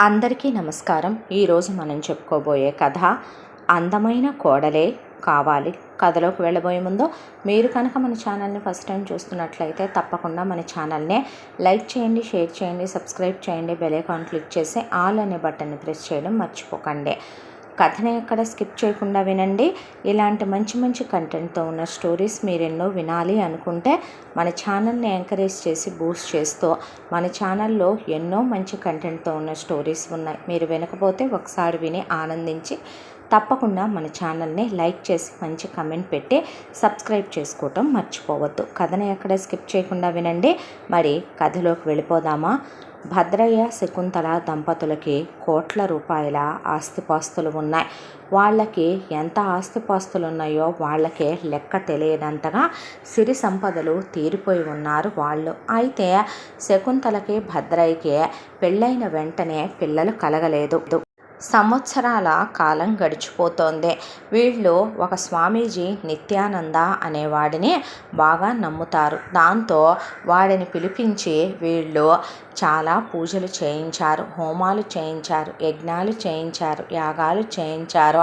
అందరికీ నమస్కారం. ఈరోజు మనం చెప్పుకోబోయే కథ అందమైన కోడలే కావాలి. కథలోకి వెళ్ళబోయే ముందు మీరు కనుక మన ఛానల్ని ఫస్ట్ టైం చూస్తున్నట్లయితే తప్పకుండా మన ఛానల్ని లైక్ చేయండి, షేర్ చేయండి, సబ్స్క్రైబ్ చేయండి, బెల్ ఐకాన్ క్లిక్ చేసి ఆల్ అనే బటన్ని ప్రెస్ చేయడం మర్చిపోకండి. కథని ఎక్కడ స్కిప్ చేయకుండా వినండి. ఇలాంటి మంచి మంచి కంటెంట్తో ఉన్న స్టోరీస్ మీరెన్నో వినాలి అనుకుంటే మన ఛానల్ని ఎంకరేజ్ చేసి బూస్ట్ చేస్తూ మన ఛానల్లో ఎన్నో మంచి కంటెంట్తో ఉన్న స్టోరీస్ ఉన్నాయి. మీరు వినకపోతే ఒకసారి విని ఆనందించి తప్పకుండా మన ఛానల్ని లైక్ చేసి మంచి కమెంట్ పెట్టి సబ్స్క్రైబ్ చేసుకోవటం మర్చిపోవద్దు. కథని ఎక్కడ స్కిప్ చేయకుండా వినండి. మరి కథలోకి వెళ్ళిపోదామా? భద్రయ్య శకుంతల దంపతులకి కోట్ల రూపాయల ఆస్తిపాస్తులు ఉన్నాయి. వాళ్ళకి ఎంత ఆస్తిపాస్తులు ఉన్నాయో వాళ్ళకే లెక్క తెలియనంతగా సిరి సంపదలు తీరిపోయి ఉన్నారు వాళ్ళు. అయితే శకుంతలకి భద్రయ్యకి పెళ్ళైన వెంటనే పిల్లలు కలగలేదు. సంవత్సరాల కాలం గడిచిపోతోంది. వీళ్ళు ఒక స్వామీజీ నిత్యానంద అనేవాడిని బాగా నమ్ముతారు. దాంతో వాడిని పిలిపించి వీళ్ళు చాలా పూజలు చేయించారు, హోమాలు చేయించారు, యజ్ఞాలు చేయించారు, యాగాలు చేయించారు.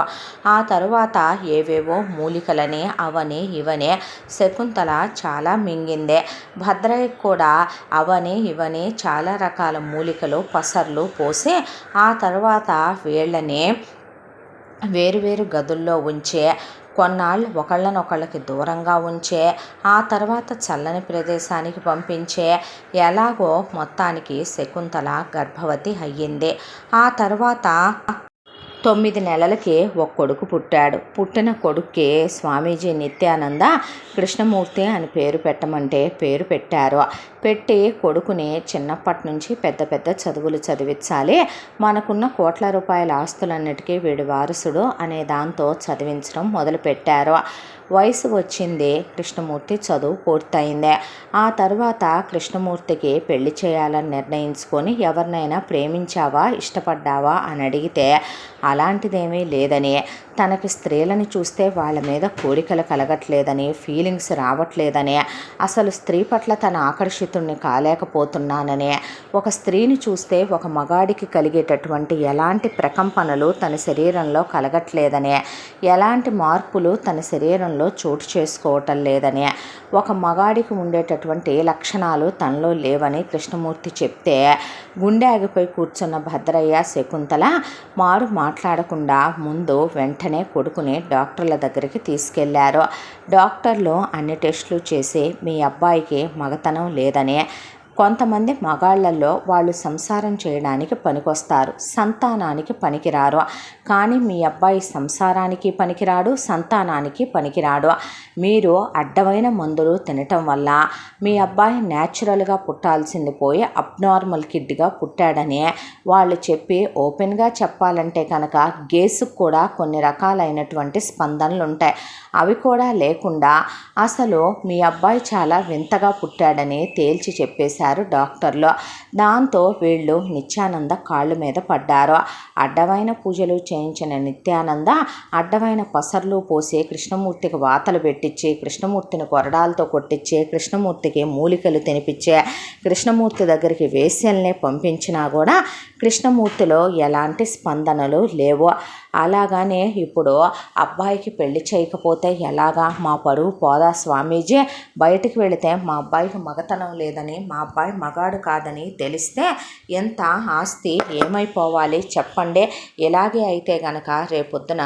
ఆ తరువాత ఏవేవో మూలికలని అవని ఇవని శకుంతల చాలా మింగిందే. భద్రయ్య కూడా అవని ఇవని చాలా రకాల మూలికలు పసర్లు పోసి ఆ తర్వాత వీళ్ళని వేరువేరు గదుల్లో ఉంచే కొన్నాళ్ళు ఒకళ్ళనొకళ్ళకి దూరంగా ఉంచే ఆ తర్వాత చల్లని ప్రదేశానికి పంపించే ఎలాగో మొత్తానికి శకుంతల గర్భవతి అయ్యింది. ఆ తర్వాత 9 నెలలకి ఒక కొడుకు పుట్టాడు. పుట్టిన కొడుక్కి స్వామీజీ నిత్యానంద కృష్ణమూర్తి అని పేరు పెట్టమంటే పేరు పెట్టారు. పెట్టి కొడుకుని చిన్నప్పటి నుంచి పెద్ద పెద్ద చదువులు చదివించాలి, మనకున్న కోట్ల రూపాయల ఆస్తులన్నిటికీ వీడి వారసుడు అనే దాంతో చదివించడం మొదలుపెట్టారు. వయసు వచ్చింది. కృష్ణమూర్తి చదువు పూర్తయింది. ఆ తర్వాత కృష్ణమూర్తికి పెళ్లి చేయాలని నిర్ణయించుకొని ఎవరినైనా ప్రేమించావా, ఇష్టపడ్డావా అని అడిగితే అలాంటిదేమీ లేదని, తనకి స్త్రీలను చూస్తే వాళ్ళ మీద కోరికలు కలగట్లేదని, ఫీలింగ్స్ రావట్లేదని, అసలు స్త్రీ పట్ల తన ఆకర్షితుణ్ణి కాలేకపోతున్నానని, ఒక స్త్రీని చూస్తే ఒక మగాడికి కలిగేటటువంటి ఎలాంటి ప్రకంపనలు తన శరీరంలో కలగట్లేదని, ఎలాంటి మార్పులు తన శరీరంలో చోటు చేసుకోవటం లేదని, ఒక మగాడికి ఉండేటటువంటి లక్షణాలు తనలో లేవని కృష్ణమూర్తి చెప్తే గుండె ఆగిపోయి కూర్చున్న భద్రయ్య శకుంతల మాట్లాడకుండా ముందు వెంటనే కొడుకుని డాక్టర్ల దగ్గరికి తీసుకెళ్లారు. డాక్టర్లు అన్ని టెస్టులు చేసి మీ అబ్బాయికి మగతనం లేదని, కొంతమంది మగాళ్లలో వాళ్ళు సంసారం చేయడానికి పనికొస్తారు, సంతానానికి పనికిరారు. కానీ మీ అబ్బాయి సంసారానికి పనికిరాడు, సంతానానికి పనికిరాడు. మీరు అడ్డమైన మందులు తినటం వల్ల మీ అబ్బాయి న్యాచురల్గా పుట్టాల్సింది పోయి అబ్నార్మల్ కిడ్గా పుట్టాడని వాళ్ళు చెప్పి ఓపెన్గా చెప్పాలంటే కనుక గేసుకు కూడా కొన్ని రకాలైనటువంటి స్పందనలు ఉంటాయి. అవి కూడా లేకుండా అసలు మీ అబ్బాయి చాలా వింతగా పుట్టాడని తేల్చి చెప్పేశారు డాక్టర్లు. దాంతో వీళ్ళు నిత్యానంద కాళ్ళు మీద పడ్డారు. అడ్డమైన పూజలు చేయించిన నిత్యానంద అడ్డమైన పసర్లు పోసి కృష్ణమూర్తికి వాతలు పెట్టించి, కృష్ణమూర్తిని కొరడాలతో కొట్టించి, కృష్ణమూర్తికి మూలికలు తినిపించే, కృష్ణమూర్తి దగ్గరికి వేశ్యల్ని పంపించినా కూడా కృష్ణమూర్తిలో ఎలాంటి స్పందనలు లేవు. అలాగానే ఇప్పుడు అబ్బాయికి పెళ్లి చేయకపోతే ఎలాగా, మా పరువు పోదా స్వామీజీ, బయటికి వెళితే మా అబ్బాయికి మగతనం లేదని, మా అబ్బాయి మగాడు కాదని తెలిస్తే ఎంత ఆస్తి ఏమైపోవాలి చెప్పండి. ఇలాగే అయితే గనక రేపొద్దున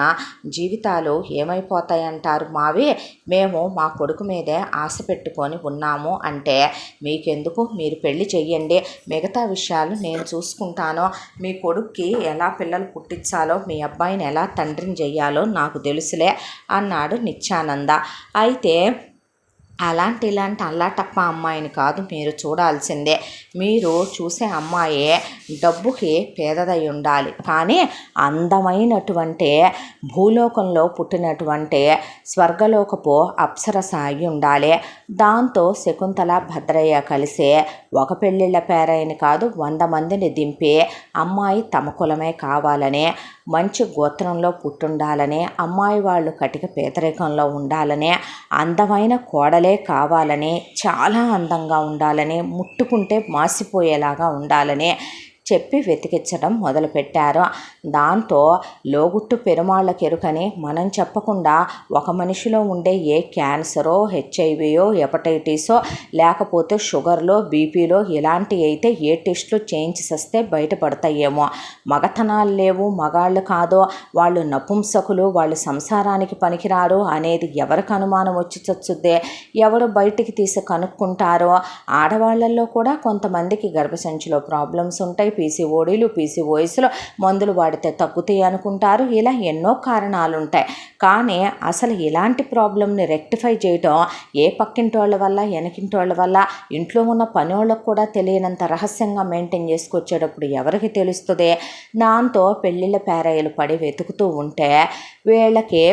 జీవితాలు ఏమైపోతాయంటారు మావి. మేము మా కొడుకు మీదే ఆశ పెట్టుకొని ఉన్నాము అంటే మీకెందుకు, మీరు పెళ్లి చెయ్యండి, మిగతా విషయాలు నేను చూసుకుంటాను. మీ కొడుక్కి ఎలా పిల్లలు పుట్టించాలో, మీ అబ్బాయిని ఎలా తండ్రిని చెయ్యాలో నాకు తెలుసులే అన్నాడు నిత్యానంద. అయితే ఇలాంటి అల్లాటప్ప అమ్మాయిని కాదు మీరు చూడాల్సిందే. మీరు చూసే అమ్మాయి డబ్బుకి పేదదై ఉండాలి, కానీ అందమైనటువంటి భూలోకంలో పుట్టినటువంటి స్వర్గలోకపు అప్సరస అయి ఉండాలి. దాంతో శకుంతల భద్రయ్య కలిసి ఒక పెళ్ళిళ్ళ పేరైన కాదు 100 మందిని దింపి అమ్మాయి తమ కులమే కావాలని, మంచి గోత్రంలో పుట్టుండాలని, అమ్మాయి వాళ్ళు కటిక పేదరికంలో ఉండాలని, అందమైన కోడలే కావాలని, చాలా అందంగా ఉండాలని, ముట్టుకుంటే మాసిపోయేలాగా ఉండాలని చెప్పి వెతికించడం మొదలుపెట్టారు. దాంతో లోగుట్టు పెరుమాళ్ళకెరుకని మనం చెప్పకుండా ఒక మనిషిలో ఉండే ఏ క్యాన్సరో, హెచ్ఐవియో, హెపటైటిసో, లేకపోతే షుగర్లో, బీపీలో ఇలాంటివి అయితే ఏ టెస్టులు చేయించేస్తే బయటపడతాయేమో. మగతనాలు లేవు, మగాళ్ళు కాదో, వాళ్ళు నపుంసకులు, వాళ్ళు సంసారానికి పనికిరారు అనేది ఎవరికి అనుమానం వచ్చి చచ్చుద్దే, ఎవరు బయటికి తీసి కనుక్కుంటారో. ఆడవాళ్ళల్లో కూడా కొంతమందికి గర్భసంచిలో ప్రాబ్లమ్స్ ఉంటాయి, పీసీఓడీలు, పీసీఓఎస్లో మందులు వాడితే తగ్గుతాయి అనుకుంటారు. ఇలా ఎన్నో కారణాలు ఉంటాయి. కానీ అసలు ఇలాంటి ప్రాబ్లమ్ని రెక్టిఫై చేయడం ఏ పక్కింటి వాళ్ళ వల్ల, వెనకింటి వాళ్ళ వల్ల, ఇంట్లో ఉన్న పని వాళ్ళకు కూడా తెలియనంత రహస్యంగా మెయింటైన్ చేసుకొచ్చేటప్పుడు ఎవరికి తెలుస్తుంది? దాంతో పెళ్ళిళ్ళ పేరయ్యలు పడి వెతుకుతూ ఉంటే వీళ్ళకి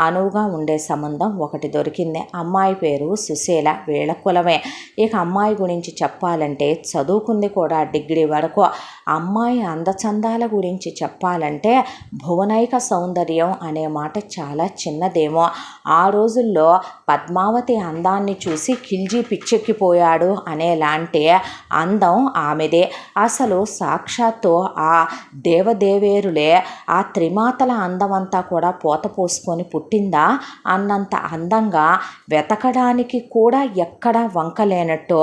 అనువుగా ఉండే సంబంధం ఒకటి దొరికింది. అమ్మాయి పేరు సుశీల, వీళ్ళ కులమే. ఇక అమ్మాయి గురించి చెప్పాలంటే చదువుకుంది కూడా డిగ్రీ వరకు. అమ్మాయి అందచందాల గురించి చెప్పాలంటే భువనైక సౌందర్యం అనే మాట చాలా చిన్నదేమో. ఆ రోజుల్లో పద్మావతి అందాన్ని చూసి ఖిల్జీ పిచ్చెక్కిపోయాడు అనేలాంటి అందం ఆమెదే. అసలు సాక్షాత్తు ఆ దేవదేవేరులే ఆ త్రిమాతల అందమంతా కూడా పోత పోసుకొని పుట్టిందా అన్నంత అందంగా, వెతకడానికి కూడా ఎక్కడా వంకలేనట్టు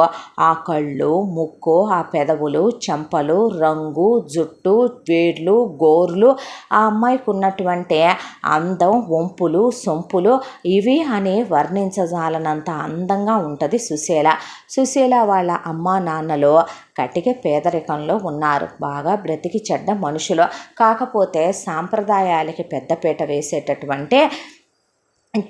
ఆ కళ్ళు, ముక్కు, ఆ పెదవులు, చెంపలు, రంగు, జుట్టు, వేర్లు, గోర్లు, ఆ అమ్మాయికి ఉన్నటువంటి అందం, వంపులు, సొంపులు ఇవి అని వర్ణించజాలనంత అందంగా ఉంటుంది సుశీల. సుశీల వాళ్ళ అమ్మా నాన్నలు కటిక పేదరికంలో ఉన్నారు. బాగా బ్రతికి చెడ్డ మనుషులు. కాకపోతే సాంప్రదాయాలకి పెద్దపీట వేసేటటువంటి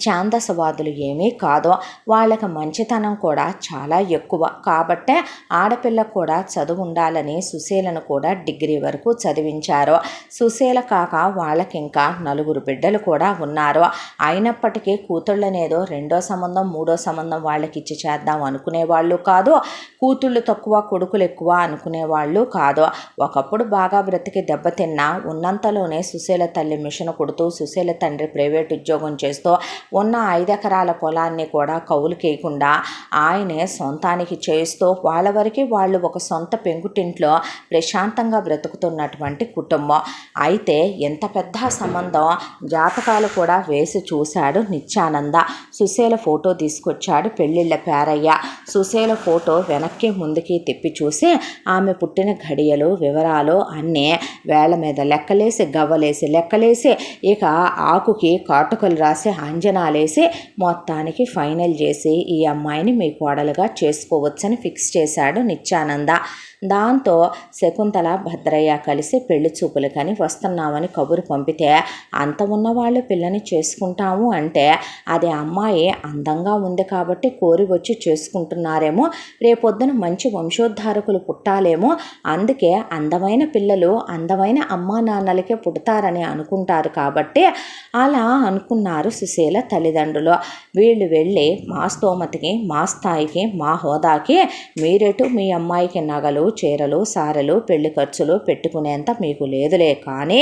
ఛాందసవాదులు ఏమీ కాదు. వాళ్ళకి మంచితనం కూడా చాలా ఎక్కువ. కాబట్టే ఆడపిల్ల కూడా చదువు ఉండాలని సుశీలను కూడా డిగ్రీ వరకు చదివించారు. సుశీల కాక వాళ్ళకి ఇంకా 4 బిడ్డలు కూడా ఉన్నారు. అయినప్పటికీ కూతుళ్ళనేదో రెండో సంబంధం, మూడో సంబంధం వాళ్ళకి ఇచ్చి చేద్దాం అనుకునేవాళ్ళు కాదు. కూతుళ్ళు తక్కువ, కొడుకులు ఎక్కువ అనుకునేవాళ్ళు కాదు. ఒకప్పుడు బాగా బ్రతికి దెబ్బతిన్నా ఉన్నంతలోనే సుశీల తల్లి మిషన్ కుడుతూ, సుశీల తండ్రి ప్రైవేట్ ఉద్యోగం చేస్తూ ఉన్న 5 ఎకరాల పొలాన్ని కూడా కౌలుకేయకుండా ఆయనే సొంతానికి చేస్తూ వాళ్ళ వరకు వాళ్ళు ఒక సొంత పెంకుటింట్లో ప్రశాంతంగా బ్రతుకుతున్నటువంటి కుటుంబం. అయితే ఎంత పెద్ద సంబంధం జాతకాలు కూడా వేసి చూశాడు నిత్యానంద. సుశీల ఫోటో తీసుకొచ్చాడు పెళ్ళిళ్ళ పేరయ్య. సుశీల ఫోటో వెనక్కి ముందుకి తిప్పి చూసి ఆమె పుట్టిన ఘడియలు, వివరాలు అన్నీ వేళ్ల మీద లెక్కలేసి, గవ్వలేసి లెక్కలేసి, ఇక ఆకుకి కాటుకలు రాసి అంజనాలేసి మొత్తానికి ఫైనల్ చేసి ఈ అమ్మాయిని మీ కోడలుగా చేసుకోవచ్చని ఫిక్స్ చేశాడు నిత్యానంద. దాంతో శకుంతల, భద్రయ్య కలిసి పెళ్లి చూపులకని వస్తున్నామని కబురు పంపితే అంత ఉన్నవాళ్ళు పిల్లని చేసుకుంటాము అంటే అది అమ్మాయి అందంగా ఉంది కాబట్టి కోరి వచ్చి చేసుకుంటున్నారేమో, రేపొద్దున మంచి వంశోద్ధారకులు పుట్టాలేమో, అందుకే అందమైన పిల్లలు అందమైన అమ్మా నాన్నలకే పుడతారని అనుకుంటారు కాబట్టి అలా అనుకున్నారు సుశీల తల్లిదండ్రులు. వీళ్ళు వెళ్ళి మా స్తోమతికి, మా స్థాయికి, మా హోదాకి మీరెటు మీ అమ్మాయికి నగలు, చీరలు, సారెలు, పెళ్లి ఖర్చులు పెట్టుకునేంత మీకు లేదులే, కానీ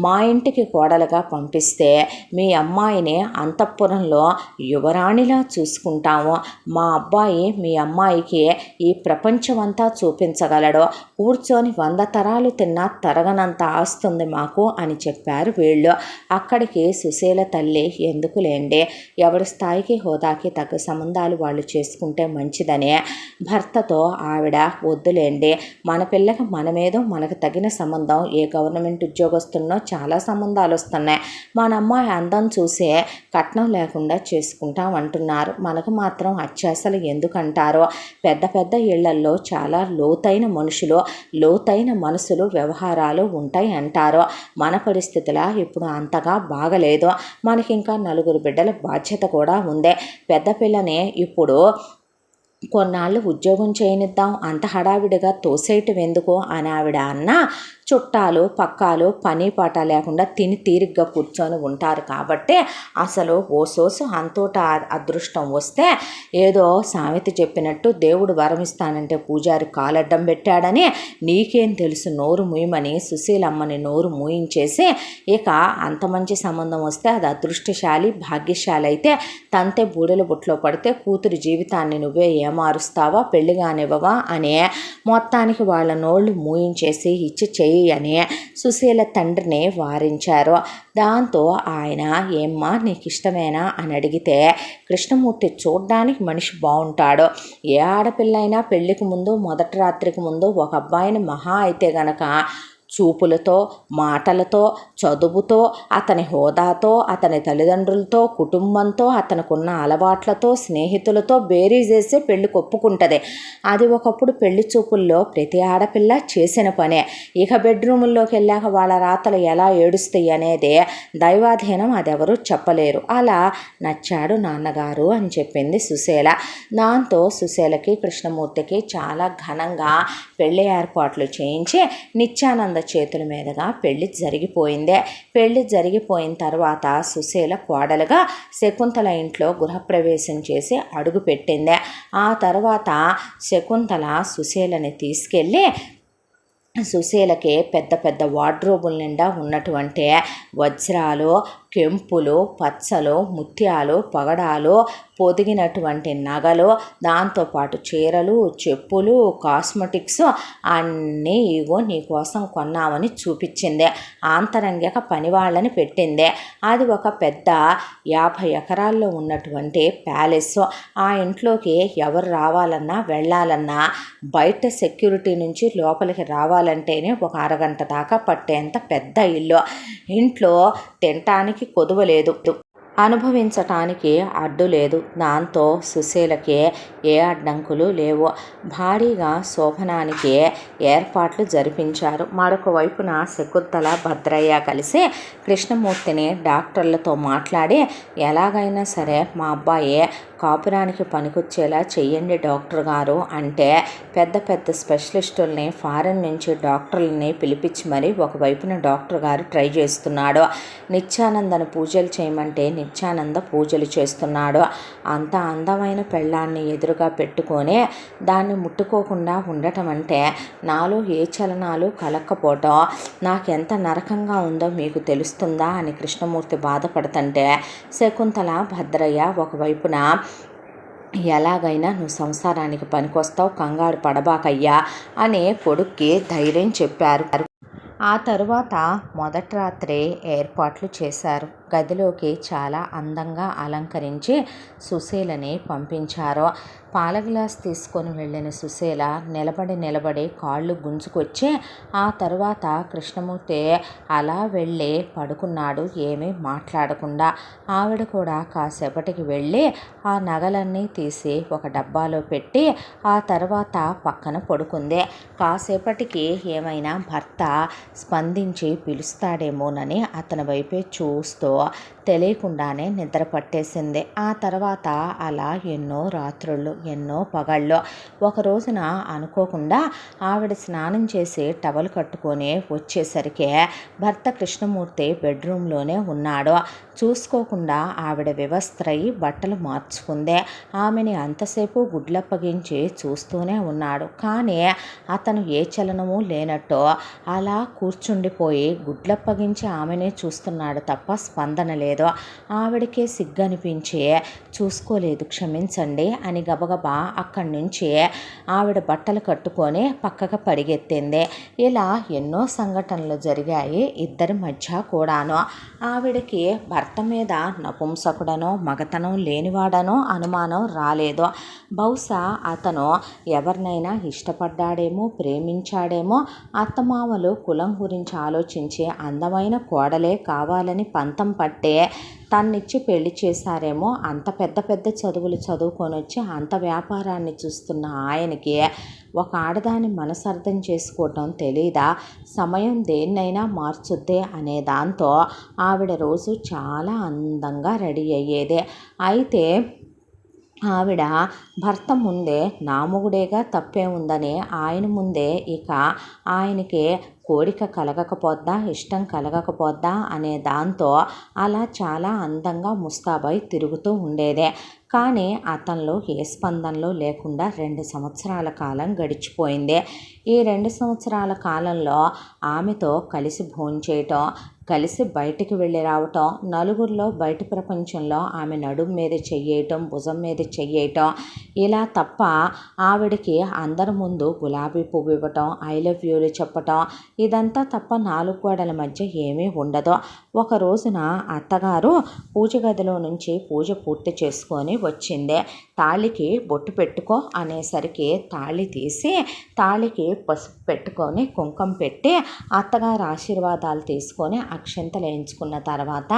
మా ఇంటికి కోడలుగా పంపిస్తే మీ అమ్మాయిని అంతఃపురంలో యువరాణిలా చూసుకుంటాము. మా అబ్బాయి మీ అమ్మాయికి ఈ ప్రపంచమంతా చూపించగలడు. కూర్చొని 100 తరాలు తిన్నా తరగనంత ఆస్తుంది మాకు అని చెప్పారు వీళ్ళు. అక్కడికి సుశీల తల్లి ఎందుకులేండి, ఎవరి స్థాయికి హోదాకి తగ్గ సంబంధాలు వాళ్ళు చేసుకుంటే మంచిదనే భర్తతో ఆవిడ వద్దులేండి, మన పిల్లకి మనమేదో మనకు తగిన సంబంధం, ఏ గవర్నమెంట్ ఉద్యోగస్తున్నో చాలా సంబంధాలు వస్తున్నాయి, మన అమ్మాయి అందం చూసే కట్నం లేకుండా చేసుకుంటాం అంటున్నారు, మనకు మాత్రం అత్యాశలు ఎందుకంటారో, పెద్ద పెద్ద ఇళ్లల్లో చాలా లోతైన మనుషులు, లోతైన మనసులు, వ్యవహారాలు ఉంటాయి అంటారు. మన పరిస్థితుల ఇప్పుడు అంతగా బాగలేదు. మనకి ఇంకా 4 బిడ్డల బాధ్యత కూడా ఉంది. పెద్ద పిల్లని ఇప్పుడు కొన్నాళ్ళు ఉద్యోగం చేయనిద్దాం, అంత హడావిడిగా తోసేయటం ఎందుకు అని ఆవిడ అన్న చుట్టాలు పక్కాలు పని పాట లేకుండా తిని తీరిగ్గా కూర్చొని ఉంటారు కాబట్టి అసలు ఓ సోసు అంతోట అదృష్టం వస్తే ఏదో సామెత చెప్పినట్టు దేవుడు వరమిస్తానంటే పూజారి కాలడ్డం పెట్టాడని నీకేం తెలుసు నోరు మూయమని సుశీలమ్మని నోరు మూయించేసి ఇక అంత మంచి సంబంధం వస్తే అది అదృష్టశాలి భాగ్యశాలి అయితే తంతే బూడెల బుట్లో పడితే కూతురు జీవితాన్ని నువ్వే ఏమారుస్తావా పెళ్లి కానివ్వవా అనే మొత్తానికి వాళ్ళ నోళ్ళు మూయించేసి ఇచ్చి చెయ్యి అని సుశీల తండ్రిని వారించారు. దాంతో ఆయన ఏమ్మా నీకు ఇష్టమేనా అని అడిగితే కృష్ణమూర్తి చూడ్డానికి మనిషి బాగుంటాడు, ఏ ఆడపిల్ల అయినా పెళ్లికి ముందు మొదటి రాత్రికి ముందు ఒక అబ్బాయిని మహా అయితే గనక చూపులతో మాటలతో చదువుతో అతని హోదాతో అతని తల్లిదండ్రులతో కుటుంబంతో అతనుకున్న అలవాట్లతో స్నేహితులతో బేరీ చేసి పెళ్లి ఒప్పుకుంటుంది. అది ఒకప్పుడు పెళ్లి చూపుల్లో ప్రతి ఆడపిల్ల చేసిన పనే. ఇక బెడ్రూముల్లోకి వెళ్ళాక వాళ్ళ రాతలు ఎలా ఏడుస్తాయి అనేది దైవాధీనం, అదెవరూ చెప్పలేరు. అలా నచ్చాడు నాన్నగారు అని చెప్పింది సుశీల. దాంతో సుశీలకి కృష్ణమూర్తికి చాలా ఘనంగా పెళ్లి ఏర్పాట్లు చేయించి నిత్యానంద చేతుల మీదుగా పెళ్లి జరిగిపోయిందే. పెళ్లి జరిగిపోయిన తర్వాత సుశీల కోడలుగా శకుంతల ఇంట్లో గృహప్రవేశం చేసి అడుగు పెట్టిందే. ఆ తర్వాత శకుంతల సుశీలని తీసుకెళ్ళి సుశీలకి పెద్ద పెద్ద వార్డ్రోబుల నిండా ఉన్నటువంటి వజ్రాలు, కెంపులు, పచ్చలు, ముత్యాలు, పగడాలు, పొదిగినటువంటి నగలు, దాంతోపాటు చీరలు, చెప్పులు, కాస్మెటిక్స్ అన్నీ ఇగో నీకోసం కొన్నామని చూపించింది. ఆంతరంగిక పని వాళ్ళని పెట్టింది. అది ఒక పెద్ద 50 ఎకరాల్లో ఉన్నటువంటి ప్యాలెస్. ఆ ఇంట్లోకి ఎవరు రావాలన్నా వెళ్ళాలన్నా బయట సెక్యూరిటీ నుంచి లోపలికి రావాలంటేనే ఒక అరగంట దాకా పట్టేంత పెద్ద ఇల్లు. ఇంట్లో తినటానికి కొదువలేదు, అనుభవించటానికి అడ్డు లేదు. దాంతో సుశీలకి ఏ అడ్డంకులు లేవు. భారీగా శోభనానికి ఏర్పాట్లు జరిపించారు. మరొక వైపున శకుంతల భద్రయ్య కలిసి కృష్ణమూర్తిని డాక్టర్లతో మాట్లాడి ఎలాగైనా సరే మా అబ్బాయి కాపురానికి పనికొచ్చేలా చెయ్యండి డాక్టర్ గారు అంటే పెద్ద పెద్ద స్పెషలిస్టుల్ని ఫారెన్ నుంచి డాక్టర్లని పిలిపించి మరీ ఒకవైపున డాక్టర్ గారు ట్రై చేస్తున్నాడు. నిత్యానందను పూజలు చేయమంటే నిత్యానంద పూజలు చేస్తున్నాడు. అంత అందమైన పెళ్ళాన్ని ఎదురుగా పెట్టుకొని దాన్ని ముట్టుకోకుండా ఉండటం అంటే నాలో ఏ చలనాలు కలక్కపోవటం నాకెంత నరకంగా ఉందో మీకు తెలుస్తుందా అని కృష్ణమూర్తి బాధపడుతుంటే శకుంతల భద్రయ్య ఒకవైపున ఎలాగైనా నువ్వు సంసారానికి పనికొస్తావు, కంగారు పడబాకయ్యా అనే కొడుక్కి ధైర్యం చెప్పారు. ఆ తరువాత మొదటి రాత్రి ఏర్పాట్లు చేశారు. గదిలోకి చాలా అందంగా అలంకరించి సుశీలని పంపించారు. పాల గ్లాస్ తీసుకొని వెళ్ళిన సుశీల నిలబడి కాళ్ళు గుంజుకొచ్చి ఆ తర్వాత కృష్ణమూర్తి అలా వెళ్ళి పడుకున్నాడు ఏమీ మాట్లాడకుండా. ఆవిడ కూడా కాసేపటికి వెళ్ళి ఆ నగలన్నీ తీసి ఒక డబ్బాలో పెట్టి ఆ తర్వాత పక్కన పడుకుంది. కాసేపటికి ఏమైనా భర్త స్పందించి పిలుస్తాడేమోనని అతని వైపే చూస్తూ తెలియకుండానే నిద్ర పట్టేసింది. ఆ తర్వాత అలా ఎన్నో రాత్రుళ్ళు ఎన్నో పగళ్ళు. ఒక రోజున అనుకోకుండా ఆవిడ స్నానం చేసి టవల్ కట్టుకొని వచ్చేసరికి భర్త కృష్ణమూర్తి బెడ్రూమ్లోనే ఉన్నాడు. చూసుకోకుండా ఆవిడ వివస్త్రై బట్టలు మార్చుకుంది. ఆమెని అంతసేపు గుడ్లప్పగించి చూస్తూనే ఉన్నాడు. కానీ అతను ఏ చలనము లేనట్టు అలా కూర్చుండిపోయి గుడ్లప్పగించి ఆమెనే చూస్తున్నాడు తప్ప స్పందన లేదు. ఆవిడకే సిగ్గనిపించి చూసుకోలేదు క్షమించండి అని గబగబా అక్కడి నుంచి ఆవిడ బట్టలు కట్టుకొని పక్కకు పరిగెత్తింది. ఇలా ఎన్నో సంఘటనలు జరిగాయి ఇద్దరి మధ్య కూడాను. ఆవిడకి భర్త మీద నపుంసకుడనో మగతనం లేనివాడనో అనుమానం రాలేదు. బహుశా అతను ఎవరినైనా ఇష్టపడ్డాడేమో, ప్రేమించాడేమో, అత్తమామలు కులం గురించి ఆలోచించి అందమైన కోడలే కావాలని పంతం పట్టే తన్నిచ్చి పెళ్లి చేశారేమో. అంత పెద్ద పెద్ద చదువులు చదువుకొని వచ్చి అంత వ్యాపారాన్ని చూస్తున్న ఆయనకి ఒక ఆడదాని మనసు అర్థం చేసుకోవటం తెలీదా? సమయం దేన్నైనా మార్చుద్దే అనే దాంతో ఆవిడ రోజు చాలా అందంగా రెడీ అయ్యేదే. అయితే ఆవిడ భర్త ముందే నా మొగుడేగా తప్పే ఉందని ఆయన ముందే ఇక ఆయనకి కోరిక కలగకపోద్దా, ఇష్టం కలగకపోద్దా అనే దాంతో అలా చాలా అందంగా ముస్తాబై తిరుగుతూ ఉండేదే. కానీ అతనిలో ఏ స్పందనలు లేకుండా 2 సంవత్సరాల కాలం గడిచిపోయింది. ఈ 2 సంవత్సరాల కాలంలో ఆమెతో కలిసి భోంచేయటం, కలిసి బయటికి వెళ్ళి రావటం, నలుగురిలో బయట ప్రపంచంలో ఆమె నడుము మీద చెయ్యేయటం, భుజం మీద చెయ్యేయటం, ఇలా తప్ప ఆవిడకి అందరి ముందు గులాబీ పువ్వు ఇవ్వటం, ఐ లవ్ యూలు చెప్పటం, ఇదంతా తప్ప 4 గోడల మధ్య ఏమీ ఉండదు. ఒక రోజున అత్తగారు పూజ గదిలో నుంచి పూజ పూర్తి చేసుకొని వచ్చింది. తాళికి బొట్టు పెట్టుకో అనేసరికి తాళి తీసి తాళికి పసుపు పెట్టుకొని కుంకుమ పెట్టి అత్తగారు ఆశీర్వాదాలు తీసుకొని అక్షంతలు వేయించుకున్న తర్వాత,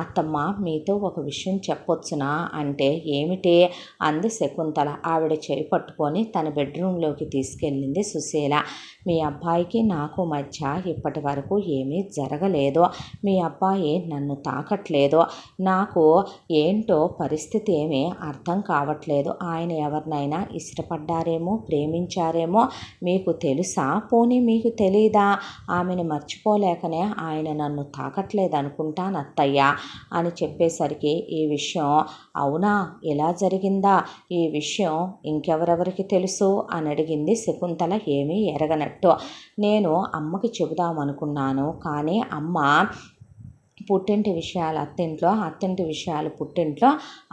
అత్తమ్మ మీతో ఒక విషయం చెప్పొచ్చునా అంటే, ఏమిటి అంది శకుంతల. ఆవిడ చేయి పట్టుకొని తన బెడ్రూమ్లోకి తీసుకెళ్ళింది సుశీల. మీ అబ్బాయికి నాకు మధ్య ఇప్పటి వరకు ఏమీ జరగలేదు. మీ అబ్బాయి నన్ను తాకట్లేదు. నాకు ఏంటో పరిస్థితి ఏమీ అర్థం కావట్లేదు. ఆయన ఎవరినైనా ఇష్టపడ్డారేమో, ప్రేమించారేమో మీకు తెలుసా? పోనీ మీకు తెలీదా? ఆమెను మర్చిపోలేకనే ఆయన నన్ను తాకట్లేదు అనుకుంటాను అత్తయ్య అని చెప్పేసరికి, ఈ విషయం అవునా, ఇలా జరిగిందా, ఈ విషయం ఇంకెవరెవరికి తెలుసు అని అడిగింది శకుంతల ఏమీ ఎరగనట్టు. నేను అమ్మకి చెబుదామనుకున్నాను, కానీ అమ్మ పుట్టింటి విషయాలు అత్తింట్లో, అత్తింటి విషయాలు పుట్టింట్లో,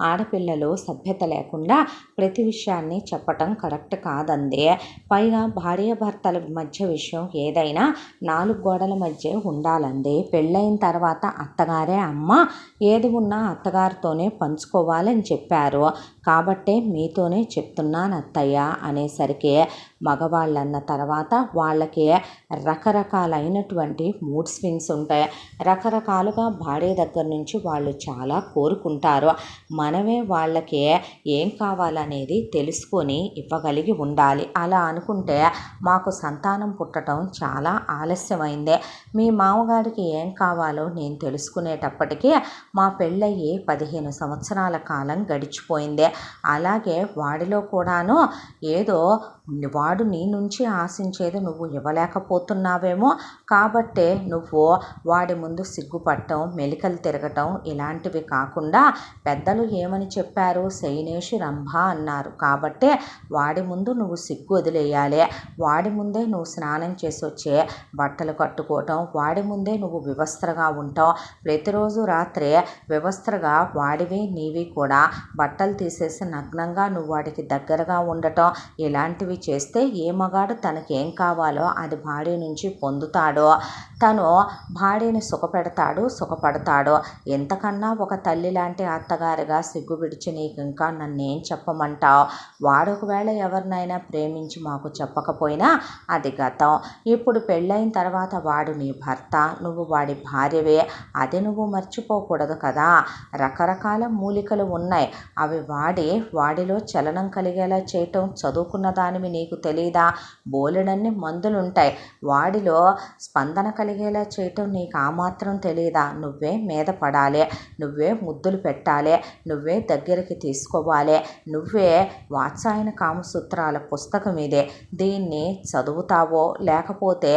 ఆడపిల్లలు సభ్యత లేకుండా ప్రతి విషయాన్ని చెప్పటం కరెక్ట్ కాదండి. పైగా భార్యాభర్తల మధ్య విషయం ఏదైనా 4 గోడల మధ్య ఉండాలండి. పెళ్ళైన తర్వాత అత్తగారే అమ్మ, ఏది ఉన్నా అత్తగారితోనే పంచుకోవాలని చెప్పారు. కాబట్టే మీతోనే చెప్తున్నాను అత్తయ్య అనేసరికి, మగవాళ్ళన్న తర్వాత వాళ్ళకి రకరకాలైనటువంటి మూడ్ స్వింగ్స్ ఉంటాయి. రకరకాలుగా భార్య దగ్గర నుంచి వాళ్ళు చాలా కోరుకుంటారు. మనమే వాళ్ళకి ఏం కావాలనేది తెలుసుకొని ఇవ్వగలిగి ఉండాలి. అలా అనుకుంటే మాకు సంతానం పుట్టడం చాలా ఆలస్యమైంది. మీ మామగారికి ఏం కావాలో నేను తెలుసుకునేటప్పటికీ మా పెళ్ళయ్యి 15 సంవత్సరాల కాలం గడిచిపోయింది. అలాగే వాడిలో కూడాను ఏదో వాడు నీ నుంచి ఆశించేది నువ్వు ఇవ్వలేకపోతున్నావేమో, కాబట్టే నువ్వు వాడి ముందు సిగ్గుపడటం, మెలికలు తిరగటం ఇలాంటివి కాకుండా, పెద్దలు ఏమని చెప్పారు, శయనేషు రంభ అన్నారు. కాబట్టే వాడి ముందు నువ్వు సిగ్గు వదిలేయాలి. వాడి ముందే నువ్వు స్నానం చేసి వచ్చే బట్టలు కట్టుకోవటం, వాడి ముందే నువ్వు వివస్త్రగా ఉంటావు. ప్రతిరోజు రాత్రి వివస్త్రగా వాడివి నీవి కూడా బట్టలు తీసేసి నగ్నంగా నువ్వు వాడికి దగ్గరగా ఉండటం, ఇలాంటివి చేస్తే ఏ మగాడు తనకేం కావాలో అది భార్య నుంచి పొందుతాడో, తను భార్యని సుఖపడతాడో. ఎంతకన్నా ఒక తల్లి లాంటి అత్తగారిగా సిగ్గు విడిచి నీకు ఇంకా నన్నేం చెప్పమంటావు? వాడు ఒకవేళ ఎవరినైనా ప్రేమించి మాకు చెప్పకపోయినా అది గతం. ఇప్పుడు పెళ్ళైన తర్వాత వాడు నీ భర్త, నువ్వు వాడి భార్యవే. అది నువ్వు మర్చిపోకూడదు కదా. రకరకాల మూలికలు ఉన్నాయి. అవి వాడిలో చలనం కలిగేలా చేయటం చదువుకున్న దానివి నీకు తెలీదా? బోలెడన్ని మందులుంటాయి. వాడిలో స్పందన కలిగేలా చేయటం నీకు ఆ మాత్రం తెలీదా? నువ్వే మీద పడాలి, నువ్వే ముద్దులు పెట్టాలి, నువ్వే దగ్గరికి తీసుకోవాలి. నువ్వే వాత్సాయన కామసూత్రాల పుస్తకం ఇదే. దీన్ని చదువుతావో లేకపోతే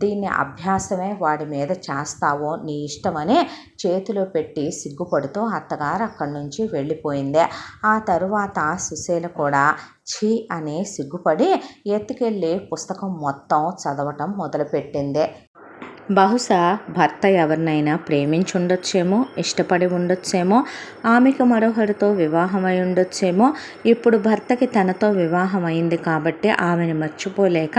దీన్ని అభ్యాసమే వాడి మీద చేస్తావో నీ ఇష్టమని చేతిలో పెట్టి సిగ్గుపడుతూ అత్తగారు అక్కడి నుంచి వెళ్ళిపోయింది. ఆ తరువాత సుశీల కూడా ఛీ అని సిగ్గుపడి ఎత్తుకెళ్ళి పుస్తకం మొత్తం చదవటం మొదలుపెట్టింది. బహుశా భర్త ఎవరినైనా ప్రేమించి ఉండొచ్చేమో, ఇష్టపడి ఉండొచ్చేమో, ఆమెకు మరొకరితో వివాహమై ఉండొచ్చేమో. ఇప్పుడు భర్తకి తనతో వివాహం అయింది కాబట్టి ఆమెను మర్చిపోలేక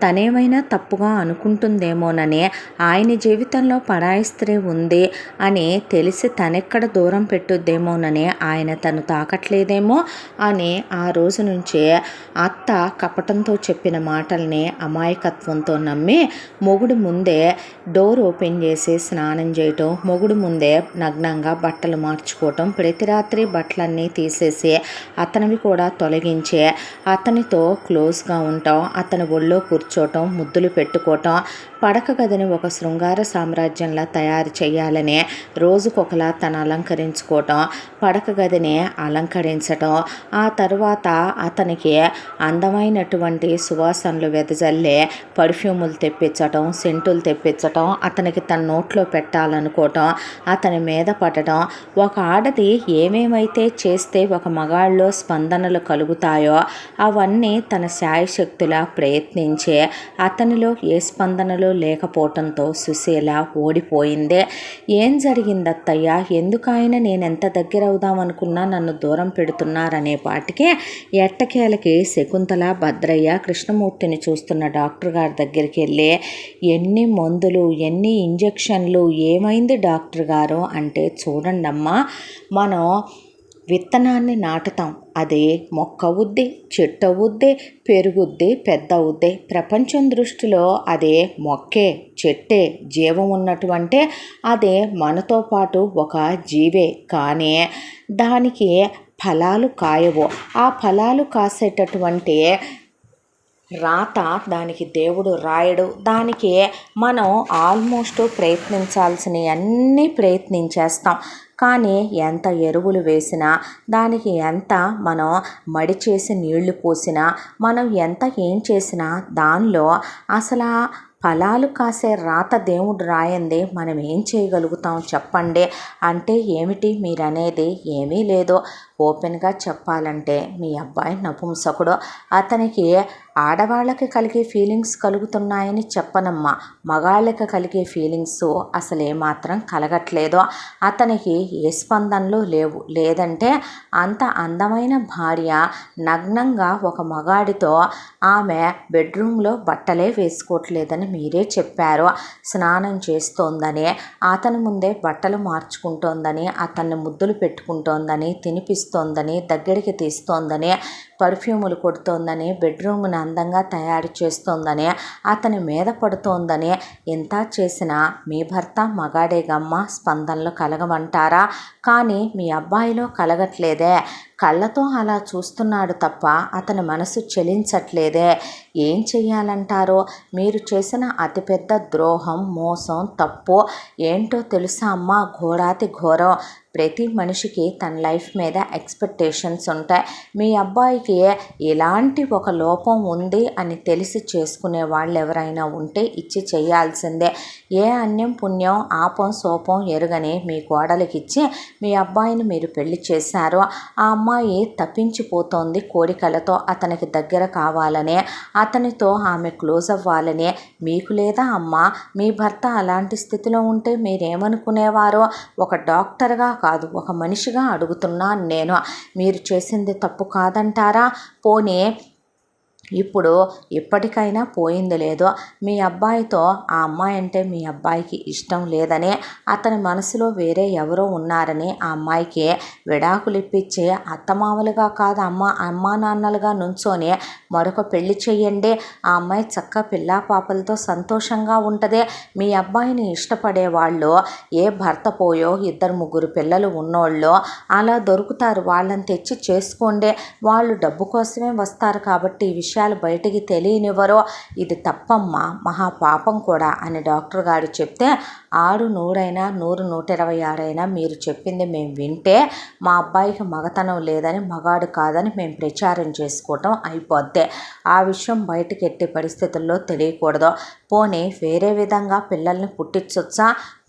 తనేమైనా తప్పుగా అనుకుంటుందేమోనని, ఆయన జీవితంలో పరాయి స్త్రీ ఉంది అని తెలిసి తనెక్కడ దూరం పెట్టుద్దేమోనని ఆయన తను తాకట్లేదేమో అని ఆ రోజు నుంచే అత్త కపటంతో చెప్పిన మాటల్ని అమాయకత్వంతో నమ్మి మొగుడు ముందే డోర్ ఓపెన్ చేసి స్నానం చేయటం, మొగుడు ముందే నగ్నంగా బట్టలు మార్చుకోవటం, ప్రతి రాత్రి బట్టలన్నీ తీసేసి అతనివి కూడా తొలగించి అతనితో క్లోజ్గా ఉంటాం, అతని ఒళ్ళో కూర్చోవటం, ముద్దులు పెట్టుకోవటం, పడక గదిని ఒక శృంగార సామ్రాజ్యంలా తయారు చేయాలని రోజుకొకలా తను అలంకరించుకోవటం, పడక గదిని అలంకరించటం, ఆ తర్వాత అతనికి అందమైనటువంటి సువాసనలు వెదజల్లే పర్ఫ్యూములు తెప్పించటం, సెంటులు తెప్పించటం, అతనికి తన నోట్లో పెట్టాలనుకోవటం, అతని మీద పడటం. ఒక ఆడది ఏమేమైతే చేస్తే ఒక మగాళ్ళలో స్పందనలు కలుగుతాయో అవన్నీ తన శాయశక్తులా ప్రయత్నించే అతనిలో ఏ స్పందనలు లేకపోవటంతో సుశీల ఓడిపోయింది. ఏం జరిగిందత్తయ్య, ఎందుకైనా నేను ఎంత దగ్గర అవుదామనుకున్నా నన్ను దూరం పెడుతున్నారనే పాటికి ఎట్టకేలకి శకుంతల, భద్రయ్య కృష్ణమూర్తిని చూస్తున్న డాక్టర్ గారి దగ్గరికి వెళ్ళి ఎన్ని మందులు, ఎన్ని ఇంజెక్షన్లు, ఏమైంది డాక్టర్ గారు అంటే, చూడండమ్మా, మనం విత్తనాన్ని నాటుతాం, అది మొక్క అవుద్ది, చెట్టు అవుద్ది, పెరుగుద్ది, పెద్ద అవుద్ది. ప్రపంచం దృష్టిలో అదే మొక్కే, చెట్టే, జీవం ఉన్నటువంటి అదే మనతో పాటు ఒక జీవే. కానీ దానికి ఫలాలు కాయవు. ఆ ఫలాలు కాసేటటువంటి రాత దానికి దేవుడు రాయడు. దానికి మనం ఆల్మోస్ట్ ప్రయత్నించాల్సినవన్నీ ప్రయత్నించేస్తాం. కానీ ఎంత ఎరువులు వేసినా, దానికి ఎంత మనం మడి చేసి నీళ్లు పోసినా, మనం ఎంత ఏం చేసినా దానిలో అసలు ఫలాలు కాసే రాత దేవుడు రాయంది మనం ఏం చేయగలుగుతాం చెప్పండి. అంటే ఏమిటి మీరు అనేది? ఏమీ లేదు. ఓపెన్గా చెప్పాలంటే మీ అబ్బాయి నపుంసకుడు. అతనికి ఆడవాళ్ళకి కలిగే ఫీలింగ్స్ కలుగుతున్నాయని చెప్పనమ్మా, మగాళ్ళకి కలిగే ఫీలింగ్స్ అసలు ఏమాత్రం కలగట్లేదు. అతనికి ఏ స్పందనలు లేవు. లేదంటే అంత అందమైన భార్య నగ్నంగా ఒక మగాడితో ఆమె బెడ్రూమ్లో బట్టలే వేసుకోవట్లేదని మీరే చెప్పారు. స్నానం చేస్తోందని, అతని ముందే బట్టలు మార్చుకుంటోందని, అతన్ని ముద్దులు పెట్టుకుంటోందని, తినిపిస్తోందని, దగ్గరికి తీస్తోందని, పర్ఫ్యూములు కొడుతోందని, బెడ్రూమ్ని అందంగా తయారు చేస్తోందని, అతని మీద పడుతోందని, ఇంత చేసినా మీ భర్త మగాడేగమ్మ, స్పందనలు కలగమంటారా? కానీ మీ అబ్బాయిలో కలగట్లేదే. కళ్ళతో అలా చూస్తున్నాడు తప్ప అతని మనసు చలించట్లేదే. ఏం చెయ్యాలంటారో? మీరు చేసిన అతిపెద్ద ద్రోహం, మోసం, తప్పు ఏంటో తెలుసా అమ్మ? ఘోరాతి ఘోరం. ప్రతి మనిషికి తన లైఫ్ మీద ఎక్స్పెక్టేషన్స్ ఉంటాయి. మీ అబ్బాయికి ఎలాంటి ఒక లోపం ఉంది అని తెలిసి చేసుకునే వాళ్ళు ఎవరైనా ఉంటే ఇచ్చి చేయాల్సిందే. ఏ అన్యం పుణ్యం ఆపం సోపం ఎరుగని మీ కోడలికిచ్చి మీ అబ్బాయిని మీరు పెళ్లి చేశారు. ఆ అమ్మాయి తప్పించిపోతోంది కోరికలతో, అతనికి దగ్గర కావాలనే, అతనితో ఆమె క్లోజ్ అవ్వాలనే. మీకు లేదా అమ్మ? మీ భర్త అలాంటి స్థితిలో ఉంటే మీరేమనుకునేవారో? ఒక డాక్టర్గా కాదు, ఒక మనిషిగా అడుగుతున్నాను నేను. మీరు చేసింది తప్పు కాదంటారా? పోనీ ఇప్పుడు ఇప్పటికైనా పోయింది లేదో. మీ అబ్బాయితో ఆ అమ్మాయి అంటే మీ అబ్బాయికి ఇష్టం లేదని, అతని మనసులో వేరే ఎవరో ఉన్నారని ఆ అమ్మాయికి విడాకులు ఇప్పించి అత్తమామలుగా కాదు అమ్మా నాన్నలుగా నుంచొని మరొక పెళ్లి చెయ్యండి. ఆ అమ్మాయి చక్క పిల్లా పాపలతో సంతోషంగా ఉంటుంది. మీ అబ్బాయిని ఇష్టపడే వాళ్ళు ఏ భర్త పోయో 2-3 పిల్లలు ఉన్నోళ్ళు అలా దొరుకుతారు. వాళ్ళని తెచ్చి చేసుకోండి. వాళ్ళు డబ్బు కోసమే వస్తారు కాబట్టి ఈ విషయాలు బయటికి తెలియనివ్వరో. ఇది తప్పమ్మా, మహాపాపం కూడా అని డాక్టర్ గారు చెప్తే, 6 100 126 మీరు చెప్పింది మేము వింటే మా అబ్బాయికి మగతనం లేదని, మగాడు కాదని మేము ప్రచారం చేసుకోవటం అయిపోద్ది. ఆ విషయం బయటకు ఎట్టి పరిస్థితుల్లో తెలియకూడదు. పోనీ వేరే విధంగా పిల్లల్ని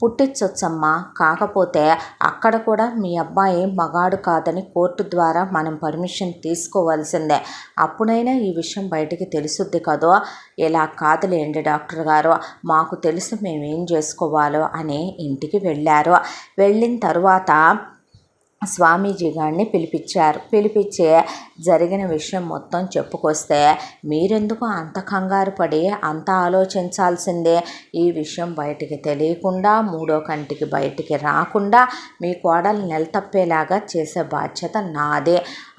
పుట్టించొచ్చమ్మా. కాకపోతే అక్కడ కూడా మీ అబ్బాయి మగాడు కాదని కోర్టు ద్వారా మనం పర్మిషన్ తీసుకోవాల్సిందే. అప్పుడైనా ఈ విషయం బయటికి తెలుసుద్ది కదో. ఇలా కాదులేండి డాక్టర్ గారు, మాకు తెలుసు మేమేం చేసుకోవాలో అని ఇంటికి వెళ్ళారు. వెళ్ళిన తరువాత స్వామీజీ గారిని పిలిపించి జరిగిన విషయం మొత్తం చెప్పుకొస్తే, మీరెందుకు అంత కంగారు పడి అంత ఆలోచించాల్సిందే? ఈ విషయం బయటికి తెలియకుండా, 3వ కంటికి బయటికి రాకుండా మీ కోడలు నెలతప్పేలాగా చేసే బాధ్యత నాదే.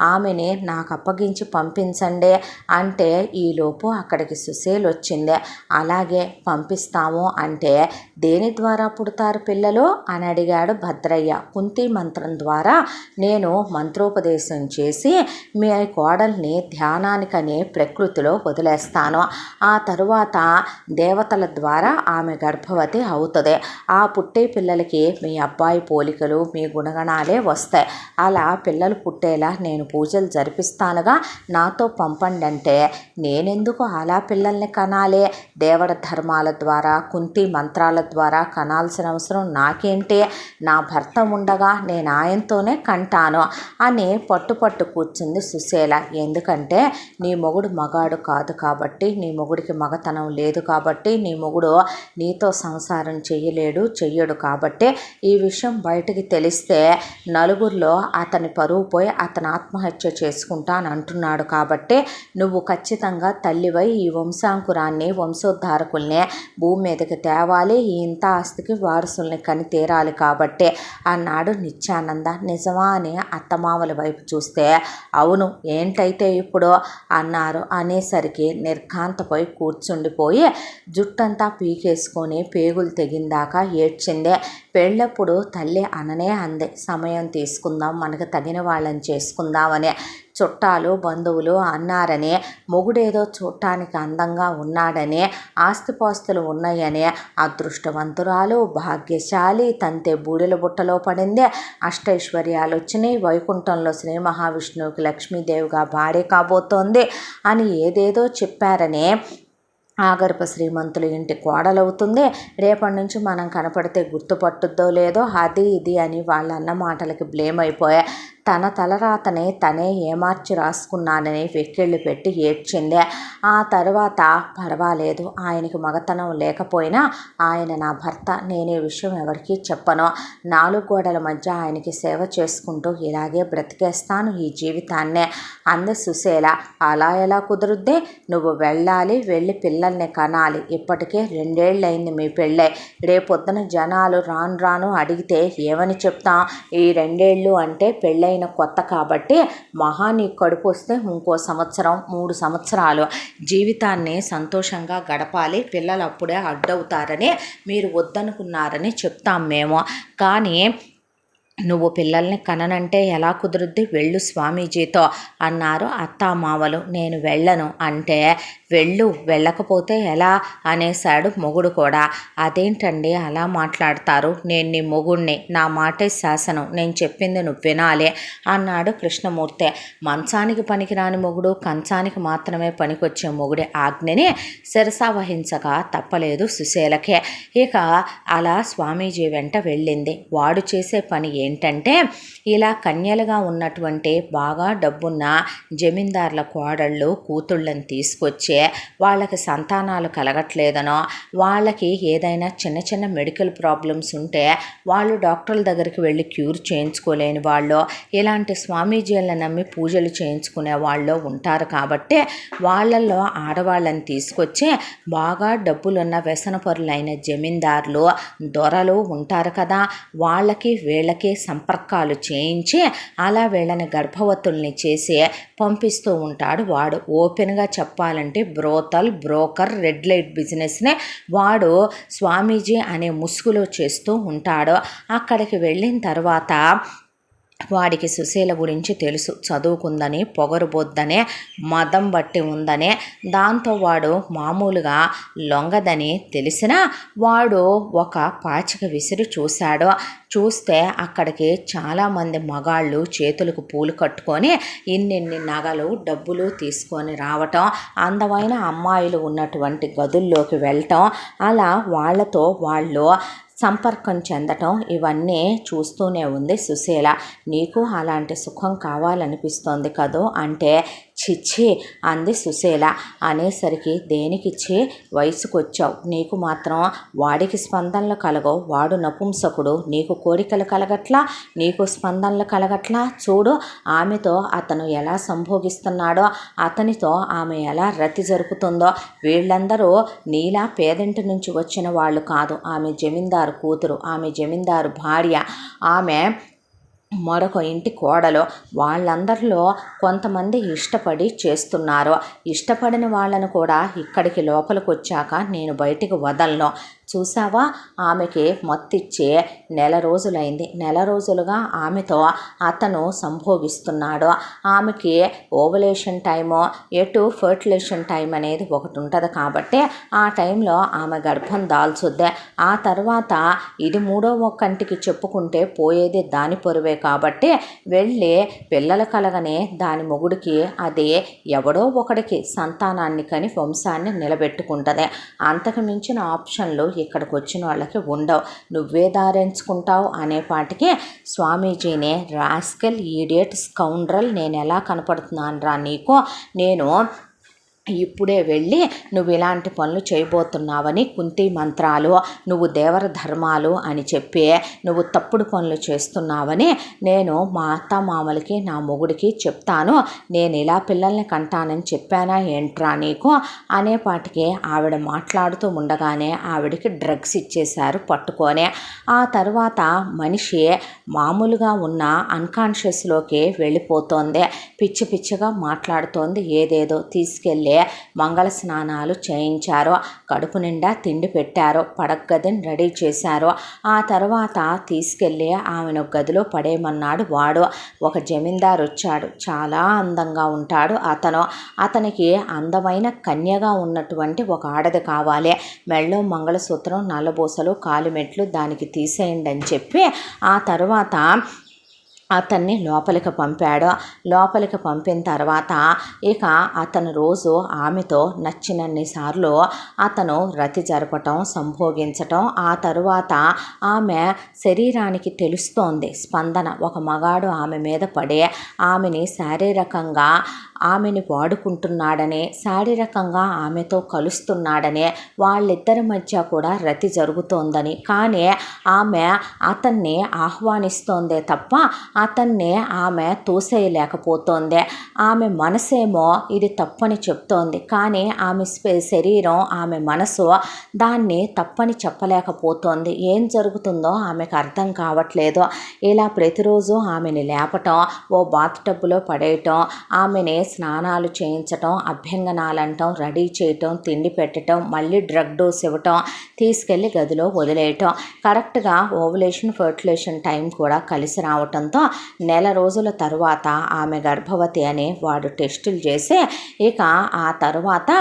ఆమెని నాకు అప్పగించి పంపించండి అంటే ఈలోపు అక్కడికి సుశీల్ వచ్చింది. అలాగే పంపిస్తాము అంటే, దేని ద్వారా పుడతారు పిల్లలు అని అడిగాడు భద్రయ్య. కుంతి మంత్రం ద్వారా ద్వారా నేను మంత్రోపదేశం చేసి మీ కోడల్ని ధ్యానానికని ప్రకృతిలో వదిలేస్తాను. ఆ తరువాత దేవతల ద్వారా ఆమె గర్భవతి అవుతుంది. ఆ పుట్టే పిల్లలకి మీ అబ్బాయి పోలికలు మీ గుణగణాలే వస్తాయి. అలా పిల్లలు పుట్టేలా నేను పూజలు జరిపిస్తానుగా, నాతో పంపండి అంటే, నేనెందుకు అలా పిల్లల్ని కనాలి, దేవర ధర్మాల ద్వారా కుంతి మంత్రాల ద్వారా కనాల్సిన అవసరం నాకేంటి, నా భర్త ఉండగా నేను ఆయనతోనే కంటాను అని పట్టు కూర్చుంది సుశీల. ఎందుకంటే నీ మొగుడు మగాడు కాదు కాబట్టి, నీ మొగుడికి మగతనం లేదు కాబట్టి, నీ మొగుడు నీతో సంసారం చెయ్యడు కాబట్టి, ఈ విషయం బయటికి తెలిస్తే నలుగురిలో అతని పరువు పోయి అతను ఆత్మహత్య చేసుకుంటాను అంటున్నాడు కాబట్టి, నువ్వు ఖచ్చితంగా తల్లివై ఈ వంశాంకురాన్ని వంశోద్ధారకుల్ని భూమి మీదకి తేవాలి, ఈ ఇంత ఆస్తికి వారసుల్ని కని తీరాలి కాబట్టి అన్నాడు నిత్యానంద. నిజమా అని అత్తమామల వైపు చూస్తే, అవును ఏంటైతే ఇప్పుడు అన్నారు. అనేసరికి నిర్ఘాంతపోయి కూర్చుండిపోయి జుట్టంతా పీకేసుకొని పేగులు తెగిందాకా ఏడ్చిందే. పెళ్ళప్పుడు తల్లి అననే అంది, సమయం తీసుకుందాం, మనకు తగిన వాళ్ళని చేసుకుందామని. చుట్టాలు బంధువులు అన్నారని, మొగుడేదో చూడటానికి అందంగా ఉన్నాడని, ఆస్తిపాస్తులు ఉన్నాయని, అదృష్టవంతురాలు భాగ్యశాలి, తంతే బూడిల బుట్టలో పడిందే, అష్టైశ్వర్యాలు వచ్చినాయి, వైకుంఠంలో శ్రీ మహావిష్ణువుకి లక్ష్మీదేవిగా భార్య కాబోతోంది అని ఏదేదో చెప్పారని, ఆగర్భ శ్రీమంతులు ఇంటి కోడలవుతుంది, రేపటి నుంచి మనం కనపడితే గుర్తుపట్టుద్దో లేదో, అది ఇది అని వాళ్ళన్న మాటలకి బ్లేమ్ అయిపోయా. తన తలరాతని తనే ఏమార్చి రాసుకున్నానని వెక్కిళ్ళు పెట్టి ఏడ్చిందే. ఆ తర్వాత పర్వాలేదు, ఆయనకి మగతనం లేకపోయినా ఆయన నా భర్త, నేను ఈ విషయం ఎవరికీ చెప్పను, 4 గోడల మధ్య ఆయనకి సేవ చేసుకుంటూ ఇలాగే బ్రతికేస్తాను ఈ జీవితాన్నే అంది సుశీల. అలా ఎలా కుదురుద్ది, నువ్వు వెళ్ళాలి, వెళ్ళి పిల్లల్ని కనాలి. ఇప్పటికే 2 ఏళ్ళయింది మీ పెళ్ళై. రేపొద్దున జనాలు రాను అడిగితే ఏమని చెప్తాం, ఈ 2 ఏళ్ళు అంటే పెళ్ళైన కొత్త కాబట్టి, మహా నీ కడుపు వస్తే ఇంకో సంవత్సరం 3 సంవత్సరాలు జీవితాన్ని సంతోషంగా గడపాలి, పిల్లలు అప్పుడే అడ్డవుతారని మీరు వద్దనుకున్నారని చెప్తాం మేము. కానీ నువ్వు పిల్లల్ని కననంటే ఎలా కుదురుద్ది, వెళ్ళు స్వామీజీతో అన్నారు అత్తామామలు. నేను వెళ్ళను అంటే, వెళ్ళకపోతే ఎలా అనేశాడు మొగుడు కూడా. అదేంటండి అలా మాట్లాడతారు, నేను నీ మొగుడిని, నా మాటే శాసనం, నేను చెప్పింది నువ్వు వినాలి అన్నాడు కృష్ణమూర్తి. మంచానికి పనికిరాని మొగుడు కంచానికి మాత్రమే పనికొచ్చే మొగుడి ఆజ్ఞని శిరసావహించగా తప్పలేదు సుశీలకే. ఇక అలా స్వామీజీ వెంట వెళ్ళింది. వాడు చేసే పని ఏంటంటే, ఇలా కన్యలుగా ఉన్నటువంటి బాగా డబ్బున్న జమీందారుల కోడళ్ళు కూతుళ్ళని తీసుకొచ్చే, వాళ్ళకి సంతానాలు కలగట్లేదనో, వాళ్ళకి ఏదైనా చిన్న మెడికల్ ప్రాబ్లమ్స్ ఉంటే వాళ్ళు డాక్టర్ల దగ్గరికి వెళ్ళి క్యూర్ చేయించుకోలేని వాళ్ళు, ఇలాంటి స్వామీజీలను నమ్మి పూజలు చేయించుకునే వాళ్ళు ఉంటారు కాబట్టి, వాళ్ళల్లో ఆడవాళ్ళని తీసుకొచ్చి బాగా డబ్బులున్న వ్యసనపరులైన జమీందారులు దొరలు ఉంటారు కదా, వాళ్ళకి వీళ్ళకి సంపర్కాలు చేయించి అలా వీళ్ళని గర్భవతుల్ని చేసి పంపిస్తూ ఉంటాడు వాడు. ఓపెన్గా చెప్పాలంటే బ్రోకర్ రెడ్ లైట్ బిజినెస్నే వాడు స్వామీజీ అనే ముసుగులో చేస్తూ ఉంటాడు. అక్కడికి వెళ్ళిన తర్వాత వాడికి సుశీల గురించి తెలుసు, చదువుకుందని, పొగరుబొద్దనే, మదం బట్టి ఉందనే, దాంతో వాడు మామూలుగా లొంగదని తెలిసినా వాడు ఒక పాచిక విసిరి చూస్తే అక్కడికి చాలామంది మగాళ్ళు చేతులకు పూలు కట్టుకొని ఇన్నిన్ని నగలు డబ్బులు తీసుకొని రావటం, అందమైన అమ్మాయిలు ఉన్నటువంటి గదుల్లోకి వెళ్ళటం, అలా వాళ్ళతో వాళ్ళు సంపర్కం చెందటం, ఇవన్నీ చూస్తూనే ఉంది సుశీల. నీకు అలాంటి సుఖం కావాలనిపిస్తోంది కదూ అంటే, చిచ్చి అంది సుశీల. అనేసరికి దేనికిచ్చి వయసుకొచ్చావు, నీకు మాత్రం వాడికి స్పందనలు కలగవు, వాడు నపుంసకుడు, నీకు కోరికలు కలగట్లా, నీకు స్పందనలు కలగట్లా, చూడు ఆమెతో అతను ఎలా సంభోగిస్తున్నాడో, అతనితో ఆమె ఎలా రతి జరుపుతుందో. వీళ్ళందరూ నీలా పేదింటి నుంచి వచ్చిన వాళ్ళు కాదు, ఆమె జమీందారు కూతురు, ఆమె జమీందారు భార్య, ఆమె మరొక ఇంటి కోడలు. వాళ్ళందరిలో కొంతమంది ఇష్టపడి చేస్తున్నారు, ఇష్టపడిన వాళ్ళను కూడా ఇక్కడికి లోపలికి వచ్చాక నేను బయటికి వదలను. చూసావా, ఆమెకి మత్తిచ్చే నెల రోజులైంది. నెల రోజులుగా ఆమెతో అతను సంభోగిస్తున్నాడు. ఆమెకి ఓవలేషన్ టైము ఎటు ఫర్టిలేషన్ టైం అనేది ఒకటి ఉంటుంది కాబట్టి ఆ టైంలో ఆమె గర్భం దాల్చుద్ది. ఆ తర్వాత ఇది మూడో కంటికి చెప్పుకుంటే పోయేది దాని పొరువే కాబట్టి వెళ్ళి పిల్లలు కలగనే దాని మొగుడికి అది ఎవడో ఒకడికి సంతానాన్ని కని వంశాన్ని నిలబెట్టుకుంటుంది. అంతకు మించిన ఆప్షన్లు ఇక్కడికి వచ్చిన వాళ్ళకి ఉండవు. నువ్వే దారించుకుంటావు అనేపాటికి స్వామీజీనే రాస్కెల్, ఈడియట్, స్కౌండ్రల్, నేను ఎలా కనపడుతున్నాను రా నీకు, నేను ఇప్పుడే వెళ్ళి నువ్వు ఇలాంటి పనులు చేయబోతున్నావని కుంతి మంత్రాలు, నువ్వు దేవర ధర్మాలు అని చెప్పి నువ్వు తప్పుడు పనులు చేస్తున్నావని నేను మా అత్త మామలకి నా మొగుడికి చెప్తాను. నేను ఇలా పిల్లల్ని కంటానని చెప్పానా ఏంట్రా నీకు అనేపాటికి ఆవిడ మాట్లాడుతూ ఉండగానే ఆవిడకి డ్రగ్స్ ఇచ్చేశారు పట్టుకొని. ఆ తర్వాత మనిషి మామూలుగా ఉన్న అన్కాన్షియస్లోకి వెళ్ళిపోతోంది. పిచ్చి పిచ్చిగా మాట్లాడుతోంది. ఏదేదో తీసుకెళ్ళి మంగళ స్నానాలు చేయించారు. కడుపు నిండా తిండి పెట్టారు. పడగదిని రెడీ చేశారు. ఆ తర్వాత తీసుకెళ్ళి ఆమెను గదిలో పడేయమన్నాడు వాడు. ఒక జమీందారు వచ్చాడు. చాలా అందంగా ఉంటాడు అతనికి అందమైన కన్యగా ఉన్నటువంటి ఒక ఆడది కావాలి. మెళ్ళో మంగళసూత్రం, నల్లబూసలు, కాలిమెట్లు దానికి తీసేయండి అని చెప్పి ఆ తర్వాత అతన్ని లోపలికి పంపాడు. లోపలికి పంపిన తర్వాత ఇక అతను రోజు ఆమెతో నచ్చినన్ని సార్లు అతను రతి జరపటం, సంభోగించటం. ఆ తరువాత ఆమె శరీరానికి తెలుస్తోంది స్పందన. ఒక మగాడు ఆమె మీద పడి ఆమెని శారీరకంగా ఆమెని వాడుకుంటున్నాడని, శారీరకంగా ఆమెతో కలుస్తున్నాడని, వాళ్ళిద్దరి మధ్య కూడా రతి జరుగుతోందని, కానీ ఆమె అతన్ని ఆహ్వానిస్తోందే తప్ప అతన్ని ఆమె తోసేయలేకపోతోంది. ఆమె మనసేమో ఇది తప్పని చెప్తోంది, కానీ ఆమె శరీరం, ఆమె మనసు దాన్ని తప్పని చెప్పలేకపోతోంది. ఏం జరుగుతుందో ఆమెకు అర్థం కావట్లేదు. ఇలా ప్రతిరోజు ఆమెని లేపటం, ఓ బాత్ టబ్బులో పడేయటం, ఆమెని స్నానాలు చేయించటం, అభ్యంగనాలంటం, రెడీ చేయటం, తిండి పెట్టడం, మళ్ళీ డ్రగ్ డోస్ ఇవ్వటం, తీసుకెళ్ళి గదిలో వదిలేయటం. కరెక్ట్గా ఓవులేషన్ ఫర్టిలేషన్ టైం కూడా కలిసి రావటంతో నెల రోజుల తరువాత ఆమె గర్భవతి అని వాడు టెస్టులు చేసి ఇక ఆ తరువాత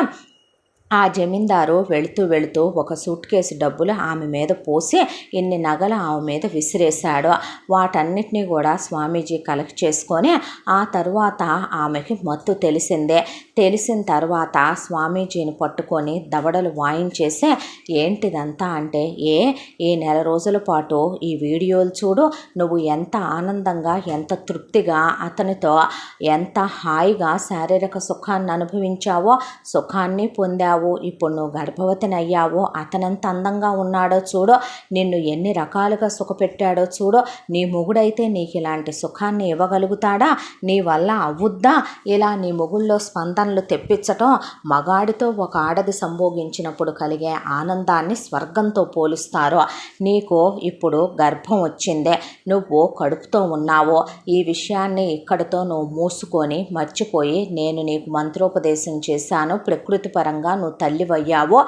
ఆ జమీందారు వెళుతూ ఒక సూట్ కేసు డబ్బులు ఆమె మీద పోసి ఇన్ని నగలు ఆమె మీద విసిరేశాడు. వాటన్నిటినీ కూడా స్వామీజీ కలెక్ట్ చేసుకొని ఆ తరువాత ఆమెకి మత్తు తెలిసిన తర్వాత స్వామీజీని పట్టుకొని దవడలు వాయించేసి ఏంటిదంతా అంటే, ఈ నెల రోజుల పాటు ఈ వీడియోలు చూడు, నువ్వు ఎంత ఆనందంగా, ఎంత తృప్తిగా అతనితో ఎంత హాయిగా శారీరక సుఖాన్ని అనుభవించావో, సుఖాన్ని పొందావు. ఇప్పుడు నువ్వు గర్భవతిని అయ్యావో, అతనంత అందంగా ఉన్నాడో చూడు, నిన్ను ఎన్ని రకాలుగా సుఖపెట్టాడో చూడు. నీ మొగుడైతే నీకు ఇలాంటి సుఖాన్ని ఇవ్వగలుగుతాడా? నీ వల్ల అవుద్దా? ఇలా నీ మొగుళ్ళో స్పందనలు తెప్పించటం. మగాడితో ఒక ఆడది సంభోగించినప్పుడు కలిగే ఆనందాన్ని స్వర్గంతో పోలుస్తారు. నీకు ఇప్పుడు గర్భం వచ్చిందే, నువ్వు కడుపుతో ఉన్నావో, ఈ విషయాన్ని ఇక్కడితో నువ్వు మూసుకొని మర్చిపోయి నేను నీకు మంత్రోపదేశం చేశాను, ప్రకృతి పరంగా నువ్వు తల్లివయ్యావో,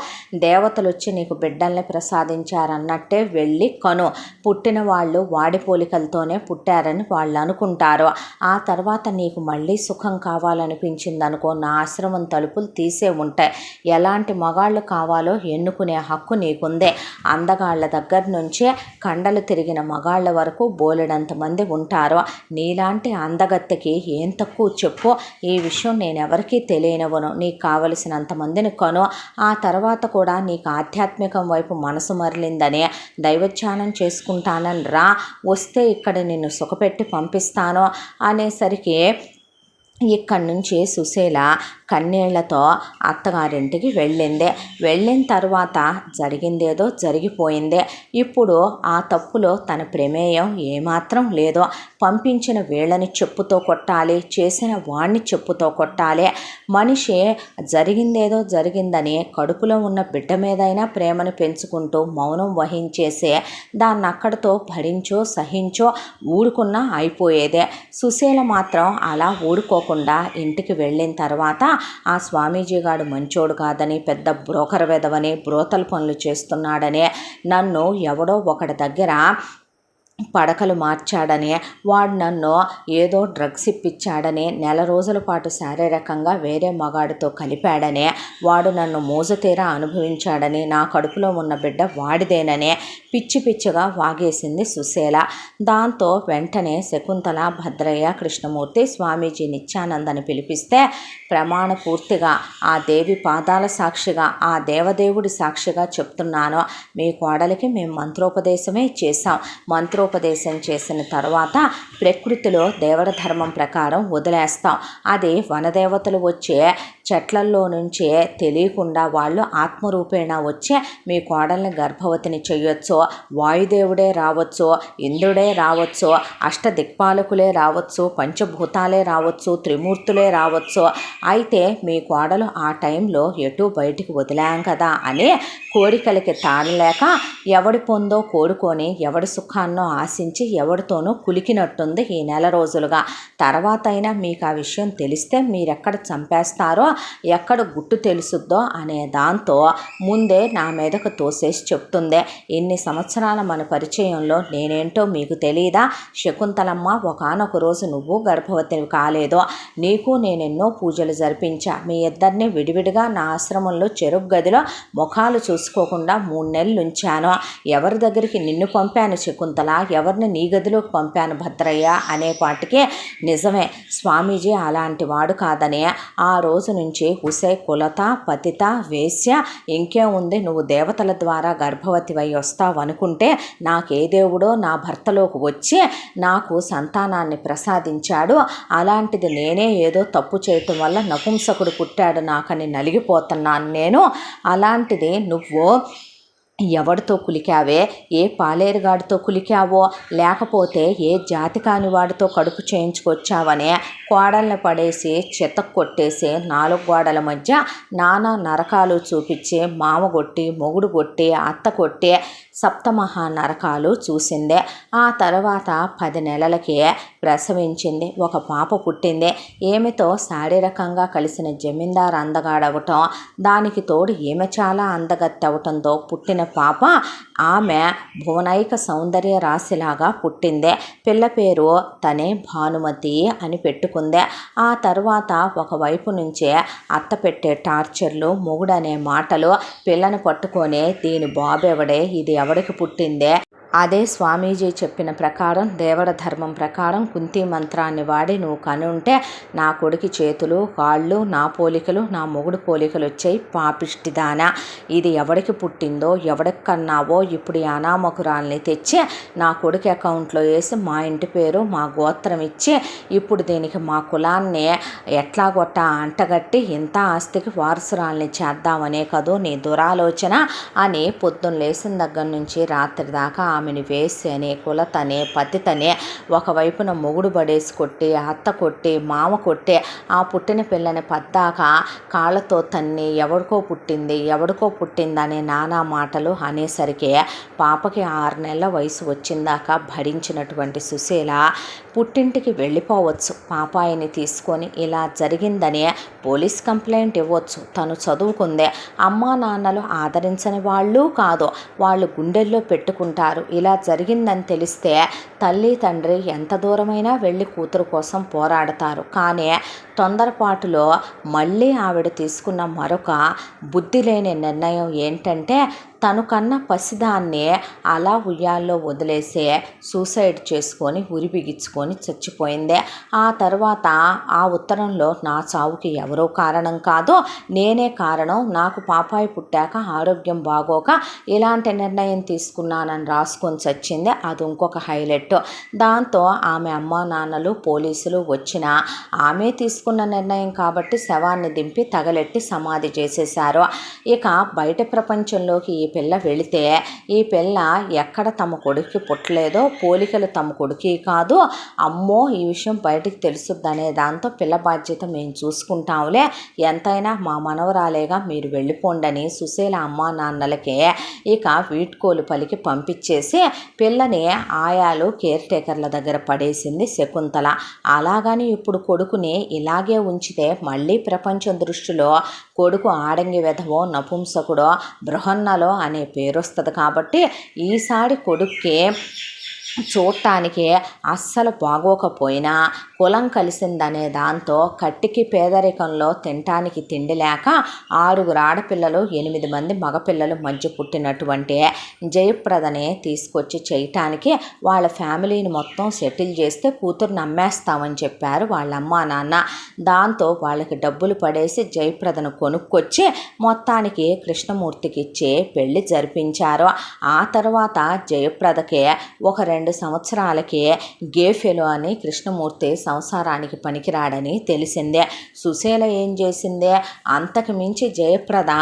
దేవతలు వచ్చి నీకు బిడ్డల్ని ప్రసాదించారన్నట్టే వెళ్ళి కను. పుట్టిన వాళ్ళు వాడి పోలికలతోనే పుట్టారని వాళ్ళు అనుకుంటారు. ఆ తర్వాత నీకు మళ్ళీ సుఖం కావాలనిపించిందనుకో, నా ఆశ్రమం తలుపులు తీసే ఉంటాయి. ఎలాంటి మగాళ్ళు కావాలో ఎన్నుకునే హక్కు నీకుందే. అందగాళ్ళ దగ్గర నుంచే కండలు తిరిగిన మగాళ్ళ వరకు బోలెడంతమంది ఉంటారు. నీలాంటి అందగత్తెకి ఏం తక్కువ చెప్పు. ఈ విషయం నేనెవరికీ తెలియనివ్వను. నీకు కావలసినంత మందిని కను. ఆ తర్వాత కూడా నీకు ఆధ్యాత్మికం వైపు మనసు మరలిందని దైవధ్యానం చేసుకుంటానని రా, వస్తే ఇక్కడ నిన్ను సుఖపెట్టి పంపిస్తాను అనేసరికి ఇక్కడి నుంచి సుశీల కన్నీళ్లతో అత్తగారింటికి వెళ్ళిన తర్వాత జరిగిందేదో జరిగిపోయింది. ఇప్పుడు ఆ తప్పులో తన ప్రమేయం ఏమాత్రం లేదో. పంపించిన వీళ్ళని చెప్పుతో కొట్టాలి, చేసిన వాణ్ణి చెప్పుతో కొట్టాలి. మనిషి జరిగిందేదో జరిగిందని కడుపులో ఉన్న బిడ్డ మీదైనా ప్రేమను పెంచుకుంటూ మౌనం వహించేసే దాన్ని అక్కడితో భరించో సహించో ఊరుకున్నా అయిపోయేదే. సుశీల మాత్రం అలా ఊరుకోకుండా లేకుండా ఇంటికి వెళ్ళిన తర్వాత ఆ స్వామీజీ గారు మంచోడు కాదని, పెద్ద బ్రోకర్ వెధవని, బ్రోతల పనులు చేస్తున్నాడని, నన్ను ఎవడో ఒకటి దగ్గర పడకలు మార్చాడని, వాడు నన్ను ఏదో డ్రగ్స్ ఇప్పించాడని, నెల రోజుల పాటు శారీరకంగా వేరే మగాడితో కలిపాడని, వాడు నన్ను మోజుతీరా అనుభవించాడని, నా కడుపులో ఉన్న బిడ్డ వాడిదేనని పిచ్చి పిచ్చిగా వాగేసింది సుశీల. దాంతో వెంటనే శకుంతల, భద్రయ్య, కృష్ణమూర్తి స్వామీజీ నిత్యానందని పిలిపిస్తే ప్రమాణ పూర్తిగా ఆ దేవి పాదాల సాక్షిగా, ఆ దేవదేవుడి సాక్షిగా చెప్తున్నాను, మీ కోడలికి మేము మంత్రోపదేశమే చేశాం. మంత్రోపదేశం చేసిన తర్వాత ప్రకృతిలో దేవర ధర్మం ప్రకారం వదిలేస్తాం. అది వనదేవతలు వచ్చే చెట్లల్లో నుంచే తెలియకుండా వాళ్ళు ఆత్మరూపేణ వచ్చి మీ కోడల్ని గర్భవతిని చెయ్యొచ్చు. వాయుదేవుడే రావచ్చు, ఇంద్రుడే రావచ్చు, అష్టదిక్పాలకులే రావచ్చు, పంచభూతాలే రావచ్చు, త్రిమూర్తులే రావచ్చు. అయితే మీ కోడలు ఆ టైంలో ఎటు బయటికి వదిలాం కదా అని కోరికలకి తాళలేక ఎవడి పొందో కోరుకొని, ఎవడి సుఖాన్నో ఆశించి ఎవడితోనూ కులికినట్టుంది ఈ నెల రోజులుగా. తర్వాత అయినా మీకు ఆ విషయం తెలిస్తే మీరెక్కడ చంపేస్తారో, ఎక్కడ గుట్టు తెలుసుద్దో అనే దాంతో ముందే నా మీదకు తోసేసి చెప్తుంది. ఇన్ని సంవత్సరాల మన పరిచయంలో నేనేంటో మీకు తెలియదా? శకుంతలమ్మ, ఒకానొక రోజు నువ్వు గర్భవతిని కాలేదో, నీకు నేనెన్నో పూజలు జరిపించా. మీ ఇద్దరిని విడివిడిగా నా ఆశ్రమంలో చెరుకు గదిలో ముఖాలు చూసుకోకుండా 3 నెలలు ఉంచాను. ఎవరి దగ్గరికి నిన్ను పంపాను శకుంతల, ఎవరిని నీ గదిలోకి పంపాను భద్రయ్య అనేపాటికి నిజమే, స్వామీజీ అలాంటి వాడు కాదని, ఆ రోజు నుంచి ఉసే కులత, పతిత, వేశ్య, ఇంకే ఉంది, నువ్వు దేవతల ద్వారా గర్భవతివై వస్తావనుకుంటే నాకే దేవుడో నా భర్తలోకి వచ్చి నాకు సంతానాన్ని ప్రసాదించాడు. అలాంటిది నేనే ఏదో తప్పు చేయటం వల్ల నపుంసకుడు పుట్టాడు నాకని నలిగిపోతున్నాను నేను. అలాంటిది నువ్వు ఎవడితో కులికావే? ఏ పాలేరుగాడితో కులికావో, లేకపోతే ఏ జాతి కాని వాడితో కడుపు చేయించుకొచ్చావనే కోడల్ని పడేసి చితక్ కొట్టేసి 4 గోడల మధ్య నానా నరకాలు చూపించి, మామ కొట్టి, మొగుడు కొట్టి, అత్త కొట్టి సప్తమహా నరకాలు చూసిందే. ఆ తర్వాత 10 నెలలకే ప్రసవించింది, ఒక పాప పుట్టింది. ఏమితో శారీరకంగా కలిసిన జమీందారు అందగాడవటం, దానికి తోడు ఈమె చాలా అందగత్తె అవటంతో పుట్టిన పాప ఆమె భువనైక సౌందర్య రాశిలాగా పుట్టిందే. పిల్ల పేరు తనే భానుమతి అని పెట్టుకుందే. ఆ తర్వాత ఒకవైపు నుంచే అత్త పెట్టే టార్చర్లు, మొగుడనే మాటలు, పిల్లని పట్టుకొని దీని బాబెవడే, ఇది ఎవడికి పుట్టిందే, అదే స్వామీజీ చెప్పిన ప్రకారం దేవర ధర్మం ప్రకారం కుంతి మంత్రాన్ని వాడి నువ్వు కనుంటే నా కొడుకు చేతులు, కాళ్ళు నా పోలికలు, నా మొగుడు పోలికలు వచ్చాయి, పాపిష్టిదానా, ఇది ఎవడికి పుట్టిందో, ఎవడికి కన్నావో ఇప్పుడు ఈ అనామకురాల్ని తెచ్చి నా కొడుకు అకౌంట్లో వేసి మా ఇంటి పేరు, మా గోత్రం ఇచ్చి ఇప్పుడు దీనికి మా కులాన్ని ఎట్లాగొట్ట అంటగట్టి ఇంత ఆస్తికి వారసురాల్ని చేద్దామనే కదూ నీ దురాలోచన అని పొద్దున్న లేచిన దగ్గర నుంచి రాత్రి దాకా ఆమెని వేసి అని, కులతనే, పతితనే, ఒకవైపున మొగుడు బడేసి కొట్టి, అత్త కొట్టి, మామ కొట్టి, ఆ పుట్టిన పిల్లని పద్దాక కాళ్ళతో తన్ని ఎవడికో పుట్టిందనే నానా మాటలు అనేసరికి పాపకి 6 నెలల వయసు వచ్చిందాక భరించినటువంటి సుశీల పుట్టింటికి వెళ్ళిపోవచ్చు పాపాయిని తీసుకొని. ఇలా జరిగిందని పోలీస్ కంప్లైంట్ ఇవ్వచ్చు. తను చదువుకుందే, అమ్మా నాన్నలు ఆదరించని వాళ్ళు కాదు, వాళ్ళు గుండెల్లో పెట్టుకుంటారు. ఇలా జరిగిందని తెలిస్తే తల్లి తండ్రి ఎంత దూరమైనా వెళ్ళి కూతురు కోసం పోరాడతారు. కానీ తొందరపాటులో మళ్ళీ ఆవిడ తీసుకున్న మరొక బుద్ధి లేని నిర్ణయం ఏంటంటే తను కన్న పసిదాన్ని అలా ఉయ్యాల్లో వదిలేసే సూసైడ్ చేసుకొని ఉరి బిగించుకొని చచ్చిపోయింది. ఆ తర్వాత ఆ ఉత్తరంలో నా చావుకి ఎవరో కారణం కాదు, నేనే కారణం, నాకు పాపాయి పుట్టాక ఆరోగ్యం బాగోక ఇలాంటి నిర్ణయం తీసుకున్నానని రాసుకొని చచ్చింది. అది ఇంకొక హైలైట్. దాంతో ఆమె అమ్మా నాన్నలు పోలీసులు వచ్చినా ఆమె తీసుకున్న నిర్ణయం కాబట్టి శవాన్ని దింపి తగలెట్టి సమాధి చేసేశారు. ఇక బయట ప్రపంచంలోకి ఈ పిల్ల వెళితే ఈ పిల్ల ఎక్కడ తమ కొడుక్కి పుట్టలేదో, పోలికలు తమ కొడుకు కాదు, అమ్మో ఈ విషయం బయటికి తెలుసుద్దనే దాంతో పిల్ల బాధ్యత మేము చూసుకుంటాంలే, ఎంతైనా మా మనవరాలేగా మీరు వెళ్ళిపోండని సుశీల అమ్మా నాన్నలకే ఇక వీడ్కోలు పలికి పంపించేసి పిల్లని ఆయాలు కేర్ టేకర్ల దగ్గర పడేసింది శకుంతల. అలాగని ఇప్పుడు కొడుకుని ఇలాగే ఉంచితే మళ్ళీ ప్రపంచం దృష్టిలో కొడుకు ఆడంగి వెధవో, నపుంసకుడో, బృహన్నలో అనే పేరు వస్తుంది. కాబట్టి ఈసారి కొడుక్కి చూడటానికి అస్సలు బాగోకపోయినా కులం కలిసిందనే దాంతో కట్టికి పేదరికంలో తినటానికి తిండి లేక 6 ఆడపిల్లలు 8 మంది మగపిల్లలు మధ్య పుట్టినటువంటి జయప్రదని తీసుకొచ్చి చేయటానికి వాళ్ళ ఫ్యామిలీని మొత్తం సెటిల్ చేస్తే కూతురుని అమ్మేస్తామని చెప్పారు వాళ్ళ అమ్మా నాన్న. దాంతో వాళ్ళకి డబ్బులు పడేసి జయప్రదను కొనుక్కొచ్చి మొత్తానికి కృష్ణమూర్తికి ఇచ్చి పెళ్లి జరిపించారు. ఆ తర్వాత జయప్రదకి ఒక 2 సంవత్సరాలకి గేఫెలో అని కృష్ణమూర్తి సంసారానికి పనికిరాడని తెలిసిందే. సుశీల ఏం చేసిందే, అంతకు మించి జయప్రద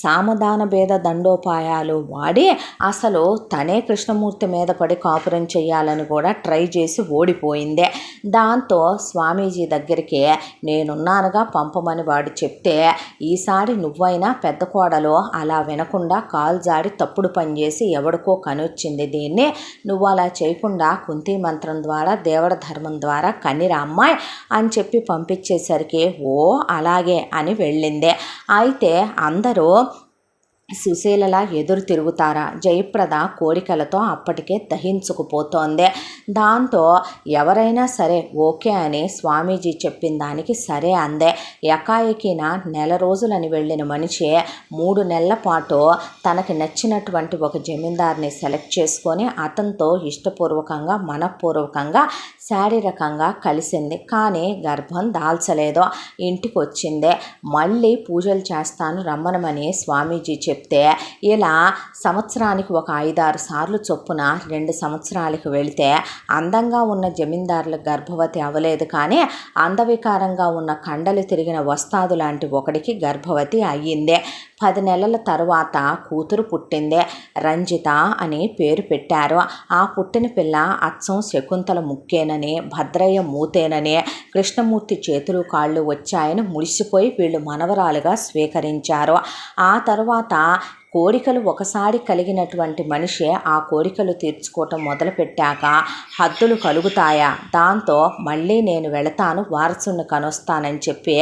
సామధాన భేద దండోపాయాలు వాడి అసలు తనే కృష్ణమూర్తి మీద పడి కాపురం చేయాలని కూడా ట్రై చేసి ఓడిపోయిందే. దాంతో స్వామీజీ దగ్గరికి నేనున్నానుగా పంపమని వాడు చెప్తే, ఈసారి నువ్వైనా పెద్ద కోడలు అలా వినకుండా కాలు జాడి తప్పుడు పని చేసి ఎవడికో కనొచ్చింది, దీన్ని నువ్వు అలా చేయకుండా కుంతి మంత్రం ద్వారా దేవుడ ధర్మం ద్వారా కన్నిరా అమ్మాయి అని చెప్పి పంపించేసరికి ఓ అలాగే అని వెళ్ళిందే. అయితే అందరూ సుశీలలా ఎదురు తిరుగుతారా? జయప్రద కోరికలతో అప్పటికే దహించుకుపోతోంది. దాంతో ఎవరైనా సరే ఓకే అని స్వామీజీ చెప్పిన దానికి సరే అందే. ఎకాయకిన 1 రోజులని వెళ్ళిన మనిషి 3 నెలల పాటు తనకి నచ్చినటువంటి ఒక జమీందార్ని సెలెక్ట్ చేసుకొని అతనితో ఇష్టపూర్వకంగా మనఃపూర్వకంగా శారీరకంగా కలిసింది. కానీ గర్భం దాల్చలేదు. ఇంటికి వచ్చిందే. మళ్ళీ పూజలు చేస్తాను రమ్మనమని స్వామీజీ చెప్తే ఇలా సంవత్సరానికి ఒక 5-6 సార్లు చొప్పున 2 సంవత్సరాలకు వెళితే అందంగా ఉన్న జమీందారులకు గర్భవతి అవ్వలేదు, కానీ అందవికారంగా ఉన్న కండలు తిరిగిన వస్తాదు లాంటి ఒకడికి గర్భవతి అయ్యిందే. 10 నెలల తరువాత కూతురు పుట్టిందే. రంజిత అని పేరు పెట్టారు. ఆ పుట్టిన పిల్ల అచ్చం శకుంతల ముక్కేనని, భద్రయ్య మూతేనని, కృష్ణమూర్తి చేతులు కాళ్ళు వచ్చాయని మురిసిపోయి వీళ్ళు మనవరాలుగా స్వీకరించారు. ఆ తర్వాత కోరికలు ఒకసారి కలిగినటువంటి మనిషి ఆ కోరికలు తీర్చుకోవటం మొదలుపెట్టాక హద్దులు కలుగుతాయా? దాంతో మళ్ళీ నేను వెళతాను, వారసుని కనొస్తానని చెప్పి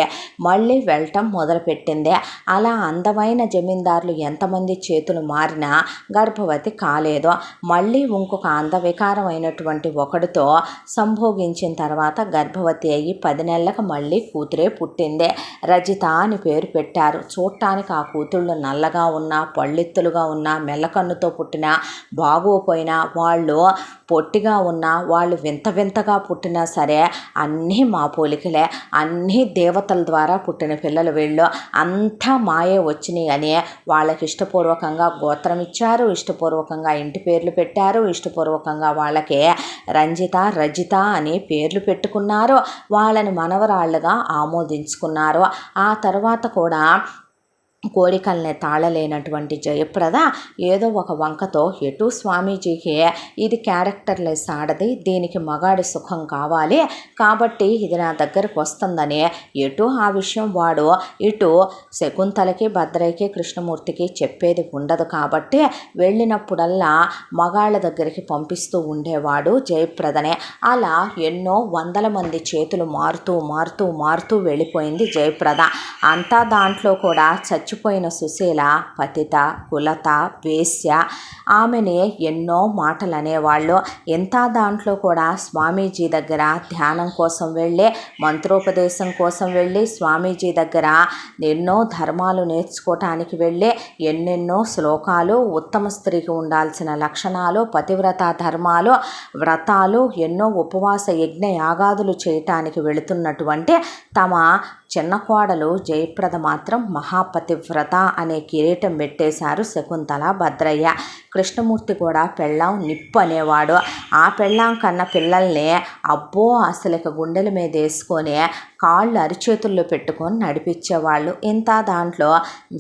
మళ్ళీ వెళ్ళటం మొదలుపెట్టింది. అలా అందమైన జమీందారులు ఎంతమంది చేతులు మారినా గర్భవతి కాలేదు. మళ్ళీ ఇంకొక అందవికారమైనటువంటి ఒకడితో సంభోగించిన తర్వాత గర్భవతి అయ్యి 10 నెలలకు మళ్ళీ కూతురే పుట్టింది. రజిత అని పేరు పెట్టారు. చూడటానికి ఆ కూతుళ్ళు నల్లగా ఉన్నా, పళ్ళెత్తులుగా ఉన్న, మెల్లకన్నుతో పుట్టిన, బాగోపోయినా, వాళ్ళు పొట్టిగా ఉన్నా, వాళ్ళు వింత వింతగా పుట్టినా సరే అన్నీ మా పోలికలే, అన్నీ దేవతల ద్వారా పుట్టిన పిల్లలు వీళ్ళు, అంతా మాయే వచ్చినాయి అని వాళ్ళకి ఇష్టపూర్వకంగా గోత్రం ఇచ్చారు, ఇష్టపూర్వకంగా ఇంటి పేర్లు పెట్టారు, ఇష్టపూర్వకంగా వాళ్ళకి రంజిత రజిత అని పేర్లు పెట్టుకున్నారు. వాళ్ళని మనవరాళ్ళుగా ఆమోదించుకున్నారు. ఆ తర్వాత కూడా కోరికల్ని తాళలేనటువంటి జయప్రద ఏదో ఒక వంకతో ఎటు స్వామీజీకి ఇది క్యారెక్టర్లెస్ ఆడది, దీనికి మగాడి సుఖం కావాలి కాబట్టి ఇది నా దగ్గరకు వస్తుందని ఎటు ఆ విషయం వాడు ఇటు శకుంతలకి, భద్రయ్యకి, కృష్ణమూర్తికి చెప్పేది ఉండదు. కాబట్టి వెళ్ళినప్పుడల్లా మగాళ్ళ దగ్గరికి పంపిస్తూ ఉండేవాడు జయప్రదనే. అలా ఎన్నో వందల మంది చేతులు మారుతూ మారుతూ మారుతూ వెళ్ళిపోయింది జయప్రద. అంతా దాంట్లో కూడా చచ్చిపోయిన సుశీల పతిత, కులత, వేశ్య, ఆమెని ఎన్నో మాటలు అనేవాళ్ళు. ఎంత దాంట్లో కూడా స్వామీజీ దగ్గర ధ్యానం కోసం వెళ్ళి, మంత్రోపదేశం కోసం వెళ్ళి, స్వామీజీ దగ్గర ఎన్నో ధర్మాలు నేర్చుకోవటానికి వెళ్ళి, ఎన్నెన్నో శ్లోకాలు, ఉత్తమ స్త్రీకి ఉండాల్సిన లక్షణాలు, పతివ్రత ధర్మాలు, వ్రతాలు, ఎన్నో ఉపవాస యజ్ఞ యాగాదులు చేయటానికి వెళుతున్నటువంటి తమ చిన్న కోడలు జయప్రద మాత్రం మహాపతివ్రత అనే కిరీటం పెట్టేశారు శకుంతల, భద్రయ్య. కృష్ణమూర్తి కూడా పెళ్ళాం నిప్పు అనేవాడు. ఆ పెళ్ళాం కన్న పిల్లల్ని అబ్బో అసలు గుండెల మీద వేసుకొని కాళ్ళు అరిచేతుల్లో పెట్టుకొని నడిపించేవాళ్ళు. ఇంత దాంట్లో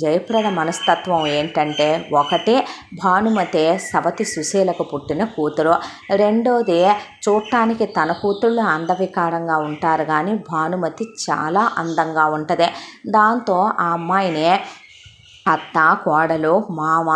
జయప్రద మనస్తత్వం ఏంటంటే, ఒకటే భానుమతి సవతి సుశీలకు పుట్టిన కూతురు, రెండోది చూడటానికి తన కూతుళ్ళు అందవికారంగా ఉంటారు కానీ భానుమతి చాలా అందంగా ఉంటుంది. దాంతో ఆ అమ్మాయిని అత్త, కోడలు, మామ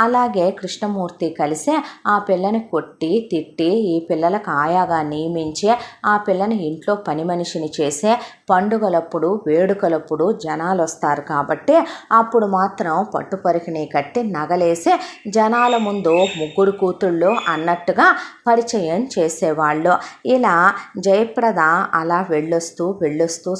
అలాగే కృష్ణమూర్తి కలిసి ఆ పిల్లని కొట్టి తిట్టి ఈ పిల్లలకు ఆయాగా నియమించి ఆ పిల్లని ఇంట్లో పని మనిషిని చేసే, పండుగలప్పుడు వేడుకలప్పుడు జనాలు వస్తారు కాబట్టి అప్పుడు మాత్రం పట్టుపరికిని కట్టి నగలేసి జనాల ముందు ముగ్గురు కూతుళ్ళు అన్నట్టుగా పరిచయం చేసేవాళ్ళు. ఇలా జయప్రద అలా వెళ్ళొస్తూ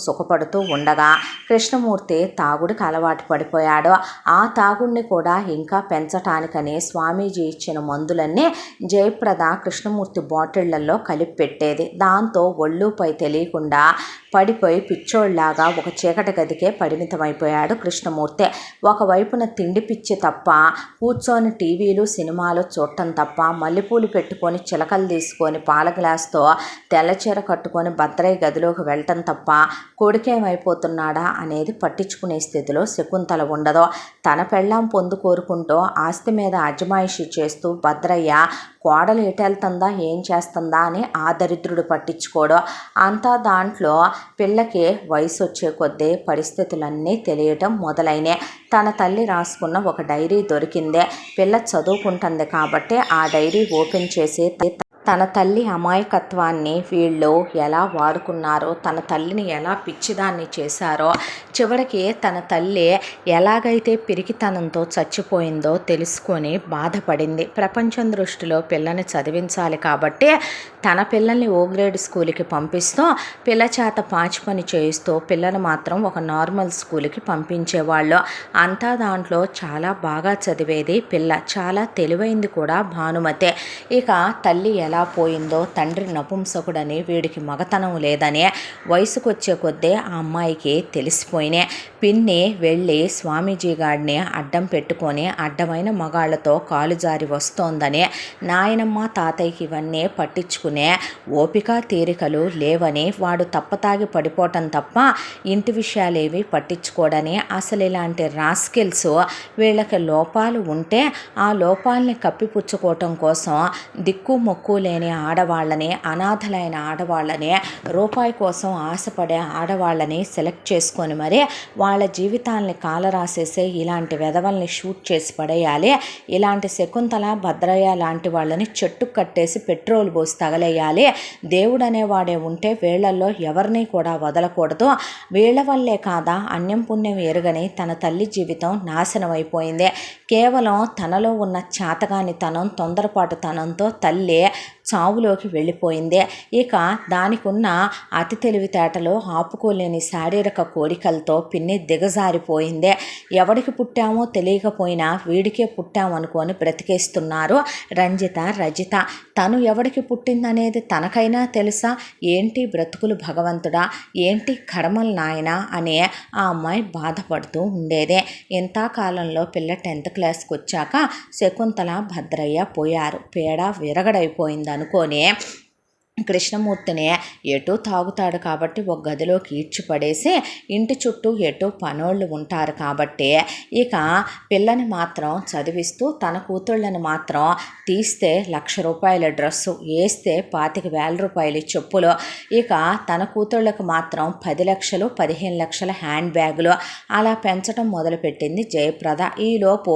సుఖపడుతూ ఉండగా కృష్ణమూర్తి తాగుడికి అలవాటు పడిపోయాడు. ఆ తాగుడిని కూడా ఇంకా పెంచటానికని స్వామీజీ ఇచ్చిన మందులన్నీ జయప్రద కృష్ణమూర్తి బాటిళ్లలో కలిపి పెట్టేది. దాంతో ఒళ్ళుపై తెలియకుండా పడిపోయి పిచ్చోళ్లాగా ఒక చీకటి గదికే పరిమితమైపోయాడు కృష్ణమూర్తి. ఒకవైపున తిండి పిచ్చి తప్ప, కూర్చొని టీవీలు సినిమాలు చూడటం తప్ప, మల్లెపూలు పెట్టుకొని చిలకలు తీసుకొని పాల గ్లాస్తో తెల్లచీర కట్టుకొని భద్రయ్య గదిలోకి వెళ్ళటం తప్ప కొడుకేమైపోతున్నాడా అనేది పట్టించుకునే స్థితిలో శకుంతల ఉండదు. తన పెళ్ళాం పొందు కోరుకుంటూ ఆస్తి మీద అజమాయిషీ చేస్తూ భద్రయ్య కోడలు ఎటెళ్తుందా ఏం చేస్తుందా అని ఆ దరిద్రుడు పట్టించుకోడు. అంతా దాంట్లో పిల్లకి వయసు వచ్చే కొద్దీ పరిస్థితులన్నీ తెలియటం మొదలైనాయి. తన తల్లి రాసుకున్న ఒక డైరీ దొరికిందే. పిల్ల చదువుకుంటుంది కాబట్టి ఆ డైరీ ఓపెన్ చేసి తన తల్లి అమాయకత్వాన్ని వీళ్ళు ఎలా వాడుకున్నారో, తన తల్లిని ఎలా పిచ్చిదాన్ని చేశారో, చివరికి తన తల్లి ఎలాగైతే పిరికితనంతో చచ్చిపోయిందో తెలుసుకొని బాధపడింది. ప్రపంచం దృష్టిలో పిల్లని చదివించాలి కాబట్టి తన పిల్లల్ని ఓ గ్రేడ్ స్కూల్కి పంపిస్తూ పిల్ల చేత పాచి పని చేయిస్తూ పిల్లని మాత్రం ఒక నార్మల్ స్కూల్కి పంపించేవాళ్ళు. అంతా దాంట్లో చాలా బాగా చదివేది పిల్ల, చాలా తెలివైంది కూడా భానుమతి. ఇక తల్లి ఎలా పోయిందో, తండ్రి నపుంసకుడని, వీడికి మగతనం లేదని వయసుకొచ్చే కొద్దీ ఆ అమ్మాయికి తెలిసిపోయినాయి. పిన్ని వెళ్ళి స్వామీజీ గారిని అడ్డం పెట్టుకొని అడ్డమైన మగాళ్లతో కాలు జారి వస్తోందని, నాయనమ్మ తాతయ్యకి ఇవన్నీ పట్టించుకునే ఓపిక తీరికలు లేవని, వాడు తప్పతాగి పడిపోవటం తప్ప ఇంటి విషయాలేవి పట్టించుకోడని, అసలు ఇలాంటి రాస్కిల్స్ వీళ్ళకి లోపాలు ఉంటే ఆ లోపాలని కప్పిపుచ్చుకోవటం కోసం దిక్కు మొక్కు లేని ఆడవాళ్ళని, అనాథలైన ఆడవాళ్ళని, రూపాయి కోసం ఆశపడే ఆడవాళ్ళని సెలెక్ట్ చేసుకొని మరి వాళ్ళ జీవితాలని కాలరాసేసే ఇలాంటి వెధవల్ని షూట్ చేసి పడేయాలి. ఇలాంటి శకుంతల, భద్రయ్య లాంటి వాళ్ళని చెట్టు కట్టేసి పెట్రోల్ పోసి తగలేయాలి. దేవుడు అనేవాడే ఉంటే వీళ్లలో ఎవరిని కూడా వదలకూడదు. వీళ్ల వల్లే కాదా అన్యం పుణ్యం ఎరుగని తన తల్లి జీవితం నాశనం అయిపోయింది. కేవలం తనలో ఉన్న చాతగానితనం, తొందరపాటుతనంతో తల్లి చావులోకి వెళ్ళిపోయింది. ఇక దానికున్న అతి తెలివితేటలో ఆపుకోలేని శారీరక కోరికలతో పిన్ని దిగజారిపోయింది. ఎవడికి పుట్టామో తెలియకపోయినా వీడికే పుట్టామనుకొని బ్రతికేస్తున్నారు రంజిత, రజిత. తను ఎవడికి పుట్టిందనేది తనకైనా తెలుసా? ఏంటి బ్రతుకులు భగవంతుడా, ఏంటి కర్మలు నాయనా అనే ఆ అమ్మాయి బాధపడుతూ ఉండేదే. ఇంతకాలంలో పిల్ల 10th క్లాస్కి వచ్చాక శకుంతల, భద్రయ్య పోయారు. పేడ విరగడైపోయింది అనుకోని కృష్ణమూర్తిని ఎటూ తాగుతాడు కాబట్టి ఒక గదిలోకి ఈడ్చిపడేసి ఇంటి చుట్టూ ఎటూ పనోళ్ళు ఉంటారు కాబట్టి ఇక పిల్లని మాత్రం చదివిస్తూ తన కూతుళ్ళని మాత్రం తీస్తే 1,00,000 రూపాయల డ్రెస్సు, వేస్తే 25,000 రూపాయలు చెప్పులు, ఇక తన కూతుళ్ళకు మాత్రం 10 లక్షలు 15 లక్షల హ్యాండ్ బ్యాగులు అలా పెంచడం మొదలుపెట్టింది జయప్రద. ఈలోపు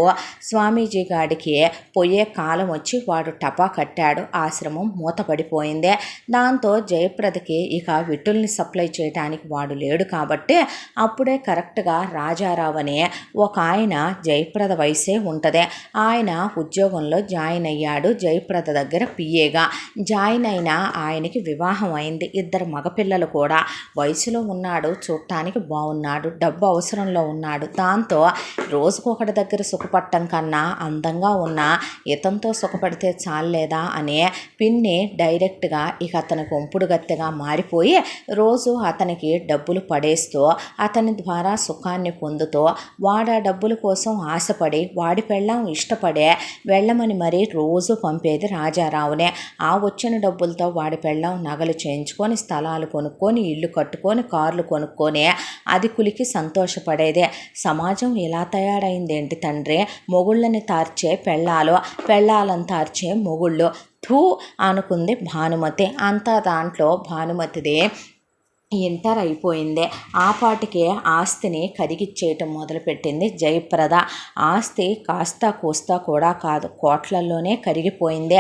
స్వామీజీ గాడికి పోయే కాలం వచ్చి వాడు టపా కట్టాడు. ఆశ్రమం మూతపడిపోయింది. దాంతో జయప్రదకి ఇక విటుల్ని సప్లై చేయడానికి వాడు లేడు కాబట్టి అప్పుడే కరెక్ట్గా రాజారావు అనే ఒక ఆయన జయప్రద వయసే ఉంటుంది. ఆయన ఉద్యోగంలో జాయిన్ అయ్యాడు జయప్రద దగ్గర పిఏగా. జాయిన్ అయిన ఆయనకి వివాహం అయింది. 2 మగపిల్లలు కూడా. వయసులో ఉన్నాడు, చూడటానికి బాగున్నాడు, డబ్బు అవసరంలో ఉన్నాడు. దాంతో రోజుకొకటి దగ్గర సుఖపట్టం కన్నా అందంగా ఉన్న ఇతంతో సుఖపడితే చాలేదా అనే పిన్ని డైరెక్ట్గా ఇక అతనికి ఉంపుడు గత్తెగా మారిపోయి రోజు అతనికి డబ్బులు పడేస్తూ అతని ద్వారా సుఖాన్ని పొందుతూ వాడు ఆ డబ్బుల కోసం ఆశపడి వాడి పెళ్ళాం ఇష్టపడే వెళ్ళమని మరీ రోజు పంపేది రాజారావునే. ఆ వచ్చిన డబ్బులతో వాడి పెళ్ళాం నగలు చేయించుకొని స్థలాలు కొనుక్కొని ఇల్లు కట్టుకొని కార్లు కొనుక్కొని అది కులికి సంతోషపడేదే. సమాజం ఇలా తయారైందేంటి తండ్రి? మొగుళ్ళని తార్చే పెళ్ళాలను తార్చే మొగుళ్ళు. థూ అనుకుంది భానుమతి. అంతా దాంట్లో భానుమతిదే ఇంటర్ అయిపోయింది. ఆ పాటికే ఆస్తిని కరిగిచ్చేయటం మొదలుపెట్టింది జయప్రద. ఆస్తి కాస్త కూస్తా కూడా కాదు, కోట్లల్లోనే కరిగిపోయింది.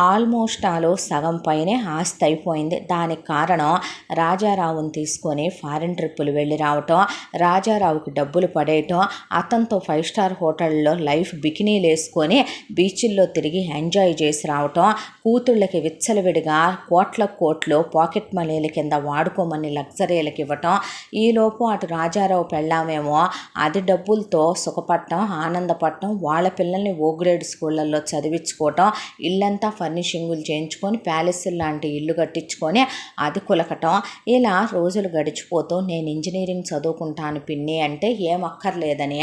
ఆల్మోస్ట్ సగం పైనే ఆస్తి అయిపోయింది. దానికి కారణం రాజారావుని తీసుకొని ఫారిన్ ట్రిప్పులు వెళ్ళి రావటం, రాజారావుకి డబ్బులు పడేయటం, అతనితో 5 స్టార్ హోటల్లో లైఫ్ బికినీలు వేసుకొని బీచ్ల్లో తిరిగి ఎంజాయ్ చేసి రావటం, కూతుళ్ళకి విచ్చలవిడిగా కోట్లు పాకెట్ మనీల కింద వాడుకోమని లగ్జరీలకు ఇవ్వటం. ఈలోపు అటు రాజారావు పెళ్ళామేమో అది డబ్బులతో సుఖపడటం, ఆనందపడటం, వాళ్ళ పిల్లల్ని ఓ గ్రేడ్ స్కూళ్ళల్లో చదివించుకోవటం, ఇల్లంతా ఫర్నిషింగులు చేయించుకొని ప్యాలెస్లు లాంటి ఇల్లు కట్టించుకొని అది కులకటం. ఇలా రోజులు గడిచిపోతూ నేను ఇంజనీరింగ్ చదువుకుంటాను పిన్ని అంటే ఏమక్కర్లేదని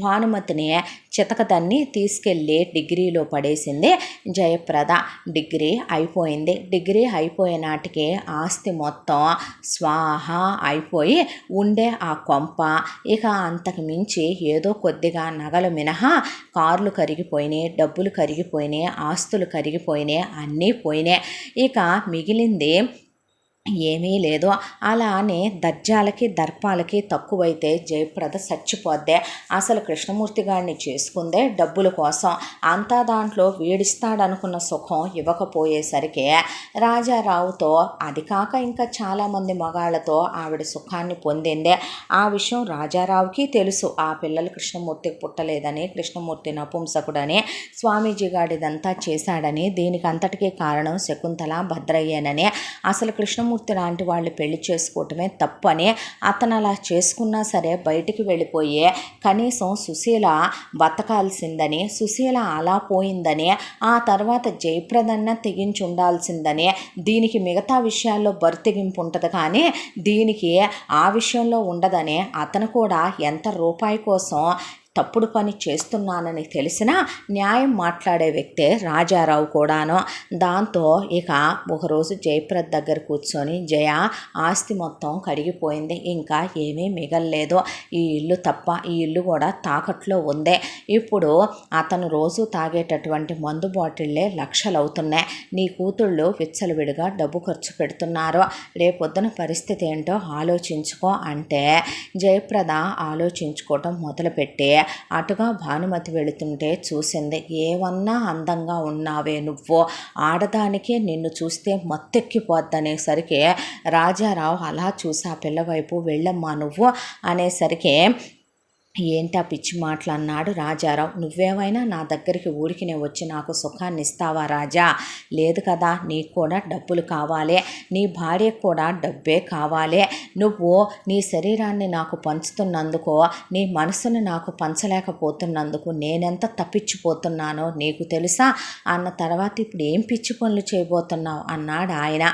భానుమతిని చితకదాన్ని తీసుకెళ్ళి డిగ్రీలో పడేసింది జయప్రద. డిగ్రీ అయిపోయింది. డిగ్రీ అయిపోయే నాటికి ఆస్తి మొత్తం స్వాహా అయిపోయి ఉండే ఆ కొంప ఇక అంతకు మించి ఏదో కొద్దిగా నగలు మినహా కార్లు కరిగిపోయినాయి, డబ్బులు కరిగిపోయినాయి, ఆస్తులు కరిగిపోయినాయి, అన్నీ పోయినాయి. ఇక మిగిలింది ఏమీ లేదు. అలానే దర్జాలకి దర్పాలకి తక్కువైతే జయప్రద చచ్చిపోద్దే. అసలు కృష్ణమూర్తి గారిని చేసుకుందే డబ్బుల కోసం. అంతా దాంట్లో వీడిస్తాడనుకున్న సుఖం ఇవ్వకపోయేసరికి రాజారావుతో, అది కాక ఇంకా చాలామంది మగాళ్లతో ఆవిడ సుఖాన్ని పొందిందే. ఆ విషయం రాజారావుకి తెలుసు. ఆ పిల్లలు కృష్ణమూర్తికి పుట్టలేదని, కృష్ణమూర్తి నపుంసకుడని, స్వామీజీ గాడిదంతా చేశాడని, దీనికి అంతటికీ కారణం శకుంతల భద్రయ్యేనని, అసలు కృష్ణమూర్తి లాంటి వాళ్ళు పెళ్లి చేసుకోవటమే తప్పని, అతను అలా చేసుకున్నా సరే బయటికి వెళ్ళిపోయే కనీసం సుశీల బతకాల్సిందని, సుశీల అలా పోయిందని, ఆ తర్వాత జయప్రదన్న తెగించి ఉండాల్సిందని, దీనికి మిగతా విషయాల్లో బరితెగింపు ఉంటుంది కానీ దీనికి ఆ విషయంలో ఉండదని, అతను కూడా ఎంత రూపాయి కోసం తప్పుడు పని చేస్తున్నానని తెలిసినా న్యాయం మాట్లాడే వ్యక్తే రాజారావు కూడాను. దాంతో ఇక ఒకరోజు జయప్రద దగ్గర కూర్చొని, జయ, ఆస్తి మొత్తం కడిగిపోయింది, ఇంకా ఏమీ మిగల్లేదు, ఈ ఇల్లు తప్ప, ఈ ఇల్లు కూడా తాకట్లో ఉందే. ఇప్పుడు అతను రోజు తాగేటటువంటి మందు బాటిళ్ళే లక్షలు అవుతున్నాయి. నీ కూతుళ్ళు విచ్చలవిడిగా డబ్బు ఖర్చు పెడుతున్నారు, రేపొద్దున పరిస్థితి ఏంటో ఆలోచించుకో అంటే జయప్రద ఆలోచించుకోవటం మొదలుపెట్టి అటుగా భానుమతి వెళుతుంటే చూసింది. ఏమన్నా అందంగా ఉన్నావే నువ్వు, ఆడదానికే నిన్ను చూస్తే మత్తెక్కిపోద్దనేసరికి రాజారావు అలా చూసి ఆ పిల్లవైపు, వెళ్ళమ్మా నువ్వు అనేసరికి, ఏంటా పిచ్చి మాటలు అన్నాడు రాజారావు. నువ్వేమైనా నా దగ్గరికి ఊరికినే వచ్చి నాకు సుఖాన్ని ఇస్తావా రాజా? లేదు కదా, నీకు కూడా డబ్బులు కావాలి, నీ భార్యకు కూడా డబ్బే కావాలి. నువ్వు నీ శరీరాన్ని నాకు పంచుతున్నందుకు, నీ మనసును నాకు పంచలేకపోతున్నందుకు నేనెంత తప్పించిపోతున్నానో నీకు తెలుసా అన్న తర్వాత ఇప్పుడు ఏం పిచ్చి పనులు చేయబోతున్నావు అన్నాడు ఆయన.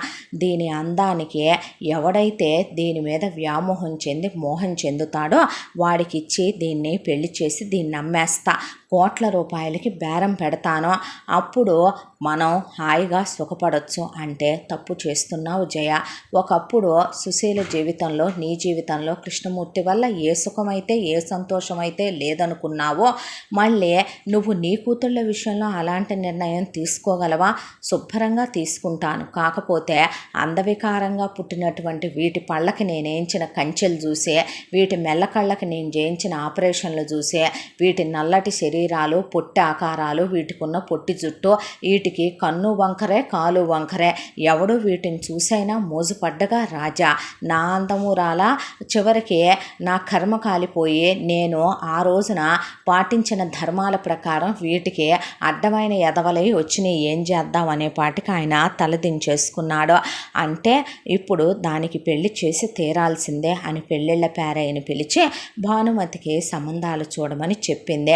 దీని అందానికి ఎవడైతే దీని మీద వ్యామోహం చెంది మోహం చెందుతాడో వాడికిచ్చి దీన్ని పెళ్లి చేసి దీన్ని అమ్మేస్తా, కోట్ల రూపాయలకి బేరం పెడతాను, అప్పుడు మనం హాయిగా సుఖపడవచ్చు అంటే తప్పు చేస్తున్నావు జయ. ఒకప్పుడు సుశీల జీవితంలో, నీ జీవితంలో కృష్ణమూర్తి వల్ల ఏ సుఖమైతే ఏ సంతోషమైతే లేదనుకున్నావో మళ్ళీ నువ్వు నీ కూతుళ్ళ విషయంలో అలాంటి నిర్ణయం తీసుకోగలవా? శుభ్రంగా తీసుకుంటాను. కాకపోతే అందవికారంగా పుట్టినటువంటి వీటి పళ్ళకి నేనేయించిన కంచెలు చూసే, వీటి మెల్లకళ్ళకి నేను చేయించిన ఆపరేషన్లు చూసే, వీటి నల్లటి శరీరాలు, పొట్టి ఆకారాలు, వీటికున్న పొట్టి జుట్టు, వీటికి కన్ను వంకరే కాలు వంకరే, ఎవడు వీటిని చూసైనా మోజుపడ్డగా రాజా. నా అందము రాలా, చివరికి నా కర్మ కాలిపోయి నేను ఆ రోజున పాటించిన ధర్మాల ప్రకారం వీటికి అడ్డమైన ఎదవలై వచ్చినాయి, ఏం చేద్దాం అనే పాటికి ఆయన తలదించేసుకున్నాడు. అంటే ఇప్పుడు దానికి పెళ్లి చేసి తీరాల్సిందే అని పెళ్ళిళ్ళ పేరయ్యని పిలిచి భానుమతికి సంబంధాలు చూడమని చెప్పింది.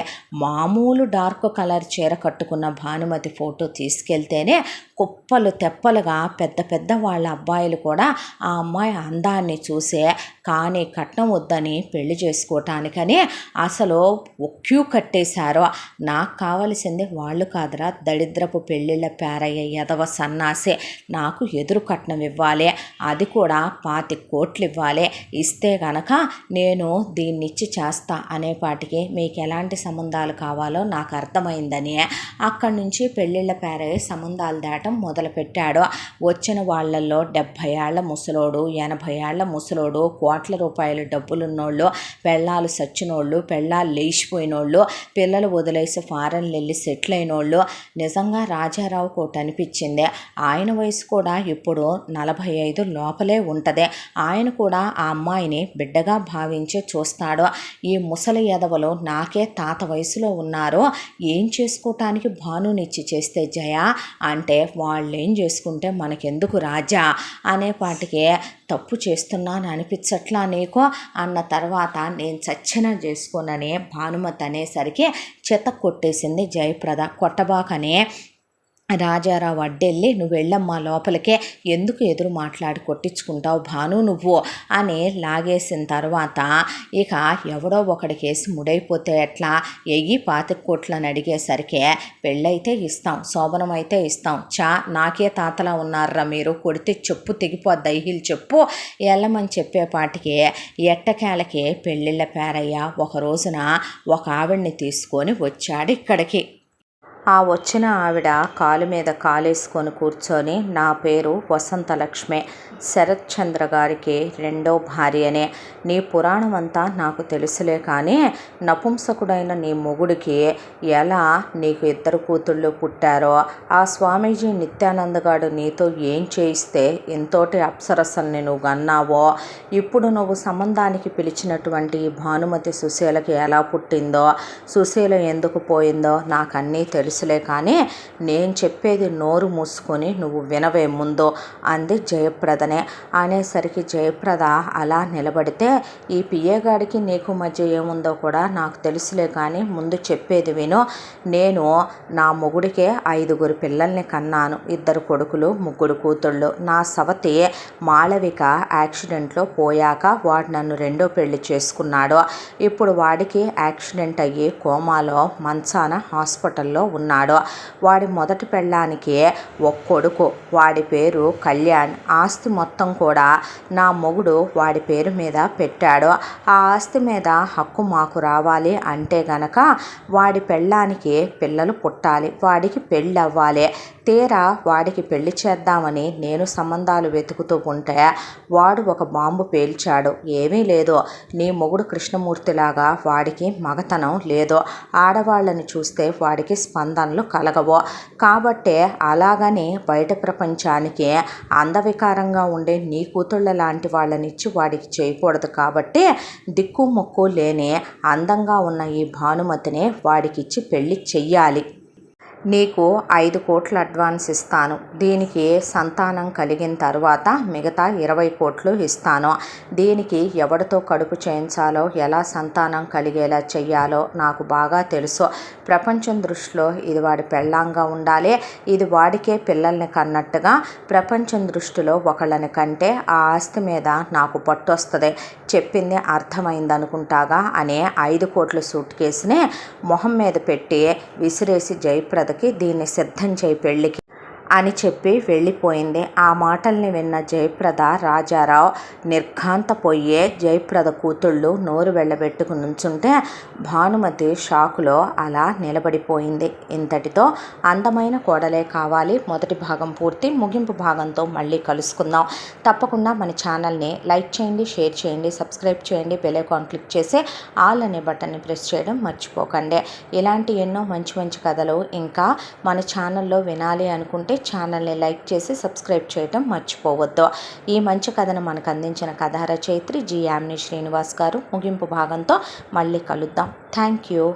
మామూలు డార్క్ కలర్ చీర కట్టుకున్న భానుమతి ఫోటో తీసుకెళ్తేనే కుప్పలు తెప్పలుగా పెద్ద పెద్ద వాళ్ళ అబ్బాయిలు కూడా ఆ అమ్మాయి అందాన్ని చూసే కానీ కట్నం వద్దని పెళ్లి చేసుకోవటానికని అసలు క్యూ కట్టేశారో. నాకు కావలసింది వాళ్ళు కాదురా, దరిద్రపు పెళ్ళిళ్ళ పేరయ్య ఎదవ సన్నాసే. నాకు ఎదురు కట్నం ఇవ్వాలి, అది కూడా 25 కోట్లు ఇవ్వాలి. ఇస్తే గనక నేను దీన్నిచ్చి చేస్తా అనేపాటికి మీకు ఎలాంటి సంబంధాలు కావాలో నాకు అర్థమైందని అక్కడి నుంచి పెళ్ళిళ్ళ పేరయ్య సంబంధాలు దాటం మొదలుపెట్టాడు. వచ్చిన వాళ్ళల్లో 70 ఏళ్ల ముసలోడు, 80 ఏళ్ల ముసలోడు, కోట్ల రూపాయల డబ్బులున్నోళ్ళు, పెళ్ళాలు సచ్చినోళ్ళు, పెళ్ళాలు లేచిపోయినోళ్ళు, పిల్లలు వదిలేసి ఫారెన్లు వెళ్ళి సెటిల్ అయినోళ్ళు. నిజంగా రాజారావు కోట అనిపించింది. ఆయన వయసు కూడా ఇప్పుడు 45 లోపలే ఉంటుంది. ఆయన కూడా ఆ అమ్మాయిని బిడ్డగా భావించి చూస్తాడు. ఈ ముసలి ఎదవలు నాకే తాత వయసులో ఉన్నారు, ఏం చేసుకోవటానికి భానునిచ్చి చేస్తే జయ అంటే వాళ్ళేం చేసుకుంటే మనకెందుకు రాజా అనేపాటికే తప్పు చేస్తున్నాను అనిపించట్లా నీకు అన్న తర్వాత నేను చచ్చినా చేసుకోనని భానుమతి అనేసరికి చెత్త కొట్టేసింది జయప్రద. కొట్టబాకనే రాజారావు అడ్డెళ్ళి నువ్వు వెళ్ళమ్మా లోపలికే, ఎందుకు ఎదురు మాట్లాడి కొట్టించుకుంటావు భాను నువ్వు అని లాగేసిన తర్వాత ఇక ఎవడో ఒకడికేసి ముడైపోతే ఎట్లా, 25 కోట్లని అడిగేసరికి పెళ్ళైతే ఇస్తాం, శోభనం అయితే ఇస్తాం, నాకే తాతలా ఉన్నారా మీరు, కొడితే చెప్పు తెగిపోద్ది హీల్ చెప్పు వెళ్ళమని చెప్పేపాటికి ఎట్టకేలకి పెళ్ళిళ్ళ పేరయ్య ఒక రోజున ఒక ఆవిడ్ని తీసుకొని వచ్చాడు ఇక్కడికి. ఆ వచ్చిన ఆవిడ కాలు మీద కాలేసుకొని కూర్చొని నా పేరు వసంతలక్ష్మి, శరత్చంద్ర గారికి రెండో భార్యనే. నీ పురాణం అంతా నాకు తెలుసులే కానీ నపుంసకుడైన నీ మొగుడికి ఎలా నీకు 2 కూతుళ్ళు పుట్టారో, ఆ స్వామీజీ నిత్యానందగాడు నీతో ఏం చేయిస్తే ఇంతోటి అప్సరసల్ని నువ్వు అన్నావో, ఇప్పుడు నువ్వు సంబంధానికి పిలిచినటువంటి భానుమతి సుశీలకి ఎలా పుట్టిందో, సుశీల ఎందుకు పోయిందో నాకు అన్నీ తెలుసులే కానీ నేను చెప్పేది నోరు మూసుకొని నువ్వు వినవే ముందు అంది జయప్రదనే. అనేసరికి జయప్రద అలా నిలబడితే ఈ పియ్యగాడికి నీకు మధ్య ఏముందో కూడా నాకు తెలుసులే కానీ ముందు చెప్పేది విను. నేను నా మొగుడికే 5 పిల్లల్ని కన్నాను, 2 కొడుకులు 3 కూతుళ్ళు. నా సవతి మాళవిక యాక్సిడెంట్లో పోయాక వాడు నన్ను రెండో పెళ్లి చేసుకున్నాడు. ఇప్పుడు వాడికి యాక్సిడెంట్ అయ్యి కోమాలో మంచాన హాస్పిటల్లో ఉన్నాడు. వాడి మొదటి పెళ్ళానికి ఒక కొడుకు, వాడి పేరు కళ్యాణ్. ఆస్తి మొత్తం కూడా నా మొగుడు వాడి పేరు మీద పెట్టాడు. ఆ ఆస్తి మీద హక్కు మాకు రావాలి అంటే గనక వాడి పెళ్ళానికి పిల్లలు పుట్టాలి, వాడికి పెళ్ళి అవ్వాలి. తీరా వాడికి పెళ్లి చేద్దామని నేను సంబంధాలు వెతుకుతూ ఉంటే వాడు ఒక బాంబు పేల్చాడు. ఏమీ లేదు, నీ మొగుడు కృష్ణమూర్తిలాగా వాడికి మగతనం లేదు, ఆడవాళ్ళని చూస్తే వాడికి స్పందనలు కలగవు. కాబట్టే అలాగని బయట ప్రపంచానికి అందవికారంగా ఉండే నీ కూతుళ్ళ లాంటి వాళ్ళనిచ్చి వాడికి చేయకూడదు. కాబట్టి దిక్కు మొక్కు లేని అందంగా ఉన్న ఈ భానుమతిని వాడికిచ్చి పెళ్లి చెయ్యాలి. నీకు 5 కోట్లు అడ్వాన్స్ ఇస్తాను, దీనికి సంతానం కలిగిన తర్వాత మిగతా 20 కోట్లు ఇస్తాను. దీనికి ఎవరితో కడుపు చేయించాలో, ఎలా సంతానం కలిగేలా చెయ్యాలో నాకు బాగా తెలుసు. ప్రపంచం దృష్టిలో ఇది వాడి పెళ్ళాంగా ఉండాలి, ఇది వాడికే పిల్లల్ని కన్నట్టుగా ప్రపంచం దృష్టిలో ఒకళ్ళని కంటే ఆ ఆస్తి మీద నాకు పట్టొస్తుంది. చెప్పింది అర్థమైందనుకుంటాగా అనే 5 కోట్ల సూట్ కేసుని మొహం మీద పెట్టి విసిరేసి జయప్రదకి దీన్ని సిద్ధం చేయి పెళ్ళికి అని చెప్పి వెళ్ళిపోయింది. ఆ మాటల్ని విన్న జయప్రద రాజారావు నిర్ఘాంతపోయే జయప్రద కూతుళ్ళు నోరు వెళ్ళబెట్టుకుని నుంచుంటే భానుమతి షాకులో అలా నిలబడిపోయింది. ఇంతటితో అందమైన కోడలే కావాలి మొదటి భాగం పూర్తి. ముగింపు భాగంతో మళ్ళీ కలుసుకుందాం. తప్పకుండా మన ఛానల్ని లైక్ చేయండి, షేర్ చేయండి, సబ్స్క్రైబ్ చేయండి, బెల్ ఐకాన్ క్లిక్ చేసి ఆల్ అనే బటన్ని ప్రెస్ చేయడం మర్చిపోకండి. ఇలాంటి ఎన్నో మంచి మంచి కథలు ఇంకా మన ఛానల్లో వినాలి అనుకుంటే ఛానల్ని లైక్ చేసి సబ్స్క్రైబ్ చేయడం మర్చిపోవద్దు. ఈ మంచి కథను మనకు అందించిన కథా రచయిత్రి జి యామిని శ్రీనివాస్ గారు. ముగింపు భాగంతో మళ్ళీ కలుద్దాం. Thank you.